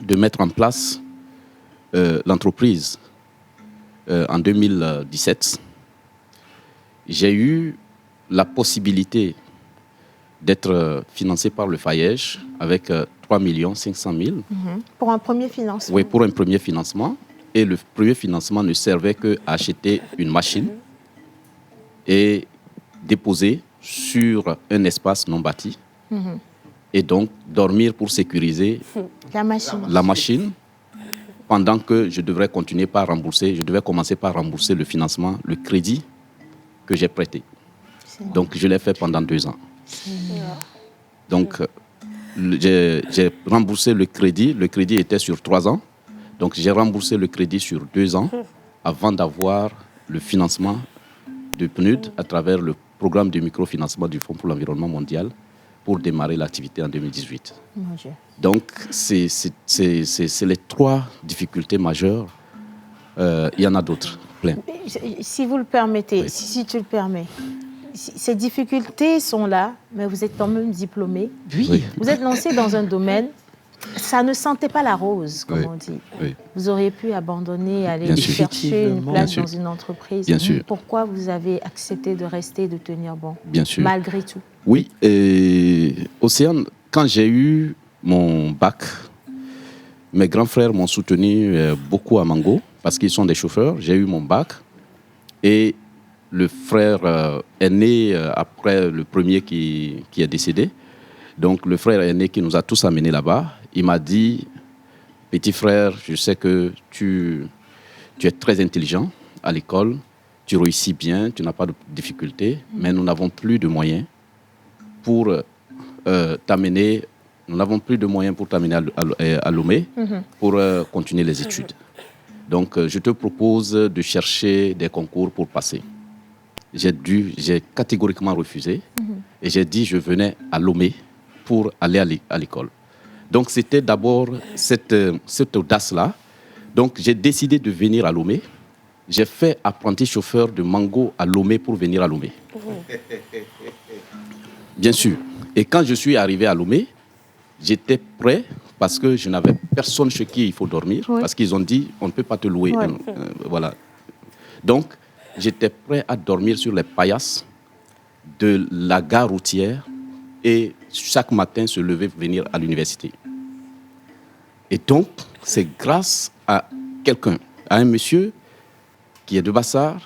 de mettre en place l'entreprise en 2017, j'ai eu la possibilité d'être financé par le FAEJ avec 3 500 000. Pour un premier financement. Oui, pour un premier financement. Et le premier financement ne servait qu'à acheter une machine et déposer sur un espace non bâti. Et donc dormir pour sécuriser la machine pendant que je devrais commencer par rembourser le financement, le crédit que j'ai prêté. Donc je l'ai fait pendant 2 ans. Donc j'ai remboursé le crédit était sur 3 ans. Donc j'ai remboursé le crédit sur 2 ans avant d'avoir le financement de PNUD à travers le programme de microfinancement du Fonds pour l'environnement mondial pour démarrer l'activité en 2018. Donc, c'est les 3 difficultés majeures. Il y en a d'autres, plein. Si vous le permettez, si tu le permets, ces difficultés sont là, mais vous êtes quand même diplômé. Oui. Vous êtes lancé dans un domaine ça ne sentait pas la rose, comme on dit. Oui. Vous auriez pu abandonner, aller Bien sûr. chercher une place Bien dans sûr. une entreprise. Bien sûr. Pourquoi vous avez accepté de rester et de tenir bon? Bien sûr. Malgré tout. Oui, et Océane, quand j'ai eu mon bac, mes grands frères m'ont soutenu beaucoup à Mango parce qu'ils sont des chauffeurs. J'ai eu mon bac et le frère aîné, après le premier qui est décédé, donc le frère aîné qui nous a tous amenés là-bas, il m'a dit, petit frère, je sais que tu es très intelligent à l'école, tu réussis bien, tu n'as pas de difficultés, mais nous n'avons plus de moyens pour t'amener. Nous n'avons plus de moyens pour t'amener à Lomé pour continuer les études. Donc, je te propose de chercher des concours pour passer. J'ai catégoriquement refusé et j'ai dit je venais à Lomé pour aller à l'école. Donc, c'était d'abord cette audace-là. Donc, j'ai décidé de venir à Lomé. J'ai fait apprenti chauffeur de Mango à Lomé pour venir à Lomé. Bien sûr. Et quand je suis arrivé à Lomé, j'étais prêt parce que je n'avais personne chez qui il faut dormir. Parce qu'ils ont dit, on ne peut pas te louer. Voilà. Donc, j'étais prêt à dormir sur les paillasses de la gare routière et chaque matin se lever pour venir à l'université. Et donc, c'est grâce à quelqu'un, à un monsieur qui est de Bassar,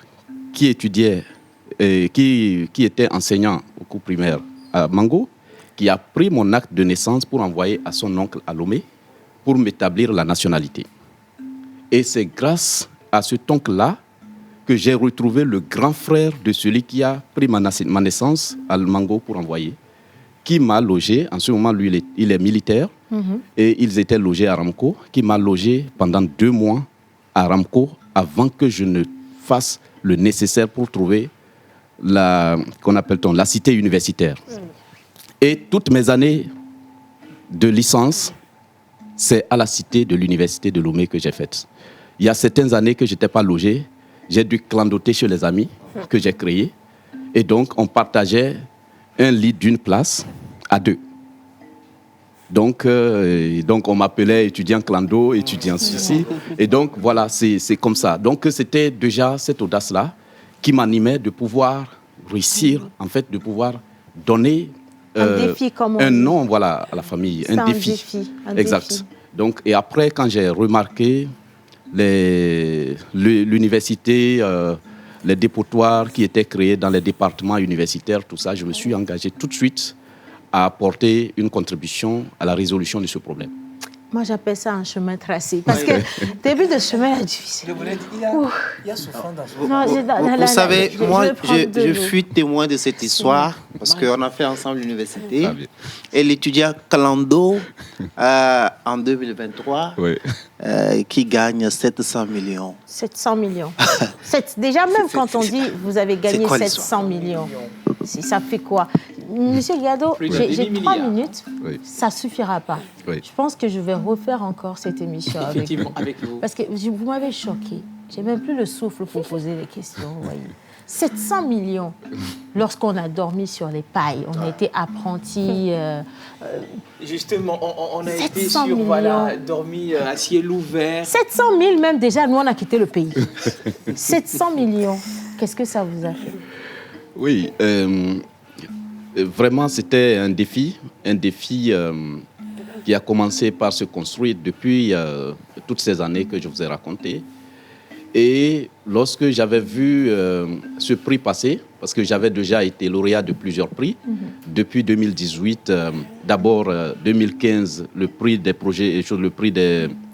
qui étudiait, qui était enseignant au cours primaire à Mango, qui a pris mon acte de naissance pour envoyer à son oncle à Lomé pour m'établir la nationalité. Et c'est grâce à cet oncle-là que j'ai retrouvé le grand frère de celui qui a pris ma naissance à Mango pour envoyer, qui m'a logé. En ce moment, lui, il est militaire et ils étaient logés à Ramco, qui m'a logé pendant 2 mois à Ramco avant que je ne fasse le nécessaire pour trouver la cité universitaire. Et toutes mes années de licence, c'est à la cité de l'université de Lomé que j'ai faites. Il y a certaines années que je n'étais pas logé, j'ai dû clandoter chez les amis que j'ai créés. Et donc, on partageait un lit d'une place à 2. Donc on m'appelait étudiant clando, étudiant ceci. Et donc, voilà, c'est comme ça. Donc, c'était déjà cette audace-là qui m'animait de pouvoir réussir, en fait, de pouvoir donner un défi, comme on un dit. nom, voilà, à la famille. Un défi. Exact. Défi. Donc, et après, quand j'ai remarqué l'université, les dépotoirs qui étaient créés dans les départements universitaires, tout ça, je me suis engagé tout de suite à apporter une contribution à la résolution de ce problème. Moi, j'appelle ça un chemin tracé. Parce que début de chemin est difficile. Je voulais dire, il y a souffrance dans ce Vous savez, moi, je fus témoin de cette histoire parce qu'on a fait ensemble l'université. Et l'étudiant Kalando, en 2023, qui gagne 700 millions. 700 millions. Déjà, même quand on dit vous avez gagné 700 millions, ça fait quoi? Monsieur Gado, j'ai 3 minutes, ça ne suffira pas. Je pense que je vais refaire encore cette émission avec vous. Parce que vous m'avez choqué. Je n'ai même plus le souffle pour poser les questions. Vous voyez. 700 millions, lorsqu'on a dormi sur les pailles, on a été apprentis. Justement, on a été sur, dormi à ciel ouvert. 700 000 même déjà, nous on a quitté le pays. 700 millions, qu'est-ce que ça vous a fait? Oui, vraiment c'était un défi qui a commencé par se construire depuis toutes ces années que je vous ai racontées. Et lorsque j'avais vu ce prix passer, parce que j'avais déjà été lauréat de plusieurs prix, depuis 2018, d'abord 2015, le prix des projets,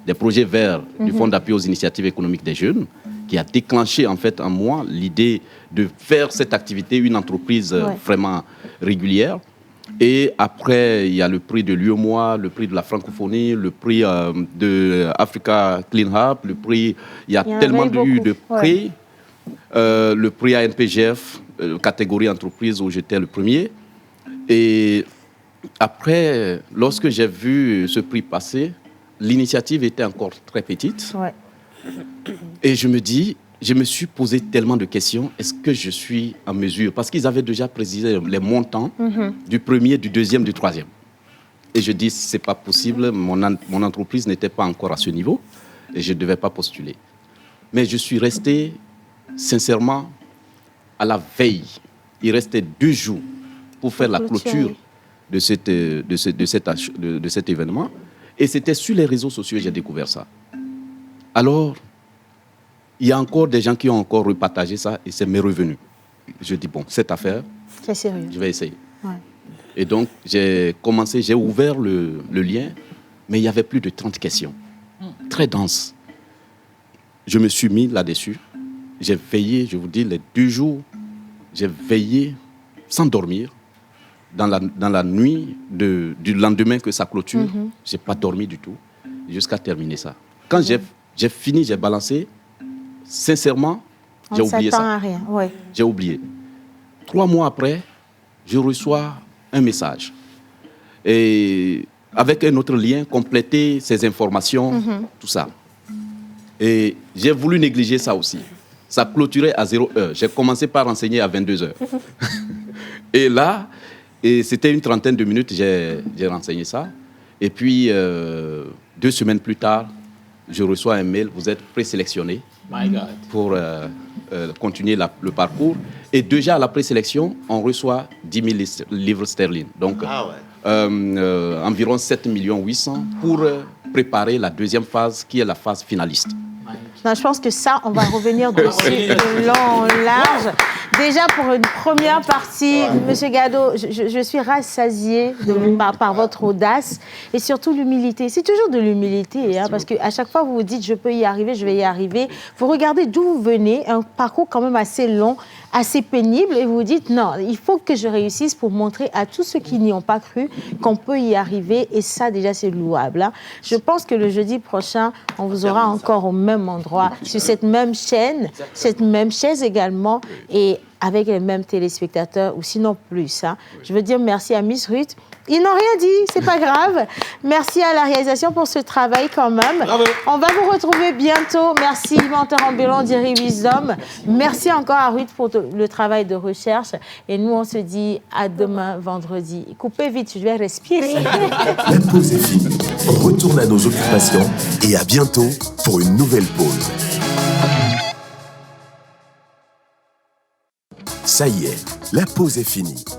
des projets verts du Fonds d'appui aux initiatives économiques des jeunes, qui a déclenché en fait en moi l'idée de faire cette activité une entreprise vraiment régulière. Et après, il y a le prix de l'UEMOA, le prix de la francophonie, le prix de Africa Clean Hub, le prix... Il y a tellement de prix. Le prix ANPGF, catégorie entreprise où j'étais le premier. Et après, lorsque j'ai vu ce prix passer, l'initiative était encore très petite. Et je me suis posé tellement de questions. Est-ce que je suis en mesure? Parce qu'ils avaient déjà précisé les montants du premier, du deuxième, du troisième. Et je dis, c'est pas possible, mon entreprise n'était pas encore à ce niveau et je ne devais pas postuler. Mais je suis resté, sincèrement, à la veille. Il restait 2 jours pour faire la clôture de cet événement. Et c'était sur les réseaux sociaux que j'ai découvert ça. Alors, il y a encore des gens qui ont encore repartagé ça et c'est m'est revenu. Je dis, bon, cette affaire, c'est sérieux. Je vais essayer. Ouais. Et donc, j'ai ouvert le lien, mais il y avait plus de 30 questions. Très denses. Je me suis mis là-dessus. J'ai veillé, je vous dis, les 2 jours, j'ai veillé sans dormir. Dans la nuit du lendemain que ça clôture, je n'ai pas dormi du tout, jusqu'à terminer ça. Quand j'ai fini, j'ai balancé, sincèrement, j'ai oublié ça. À rien. Ouais. J'ai oublié. 3 mois après, je reçois un message. Et avec un autre lien, compléter ces informations, tout ça. Et j'ai voulu négliger ça aussi. Ça clôturait à 0 heure. J'ai commencé par renseigner à 22 heures. Et là, c'était une trentaine de minutes, j'ai renseigné ça. Et puis, 2 semaines plus tard, je reçois un mail, vous êtes présélectionné pour continuer le parcours. Et déjà, à la présélection, on reçoit 10 000 livres sterling. Donc, environ 7 800 000 pour préparer la 2e phase, qui est la phase finaliste. Non, je pense que ça, on va revenir dessus de long en large. Déjà, pour une première partie, Monsieur Gado, je suis rassasiée par votre audace et surtout l'humilité. C'est toujours de l'humilité, parce qu'à chaque fois, vous vous dites, je peux y arriver, je vais y arriver. Vous regardez d'où vous venez, un parcours quand même assez long, assez pénible, et vous vous dites, non, il faut que je réussisse pour montrer à tous ceux qui n'y ont pas cru qu'on peut y arriver, et ça, déjà, c'est louable. Je pense que le jeudi prochain, on vous aura encore au même endroit, sur cette même chaîne, cette même chaise également, et avec les mêmes téléspectateurs, ou sinon plus. Je veux dire merci à Miss Ruth. Ils n'ont rien dit, c'est pas grave. Merci à la réalisation pour ce travail quand même. Bravo. On va vous retrouver bientôt. Merci, menteur ambulant d'Iri Wisdom. Merci encore à Ruth pour le travail de recherche. Et nous, on se dit à demain, vendredi. Coupez vite, je vais respirer. La pause est finie. On retourne à nos occupations et à bientôt pour une nouvelle pause. Ça y est, la pause est finie.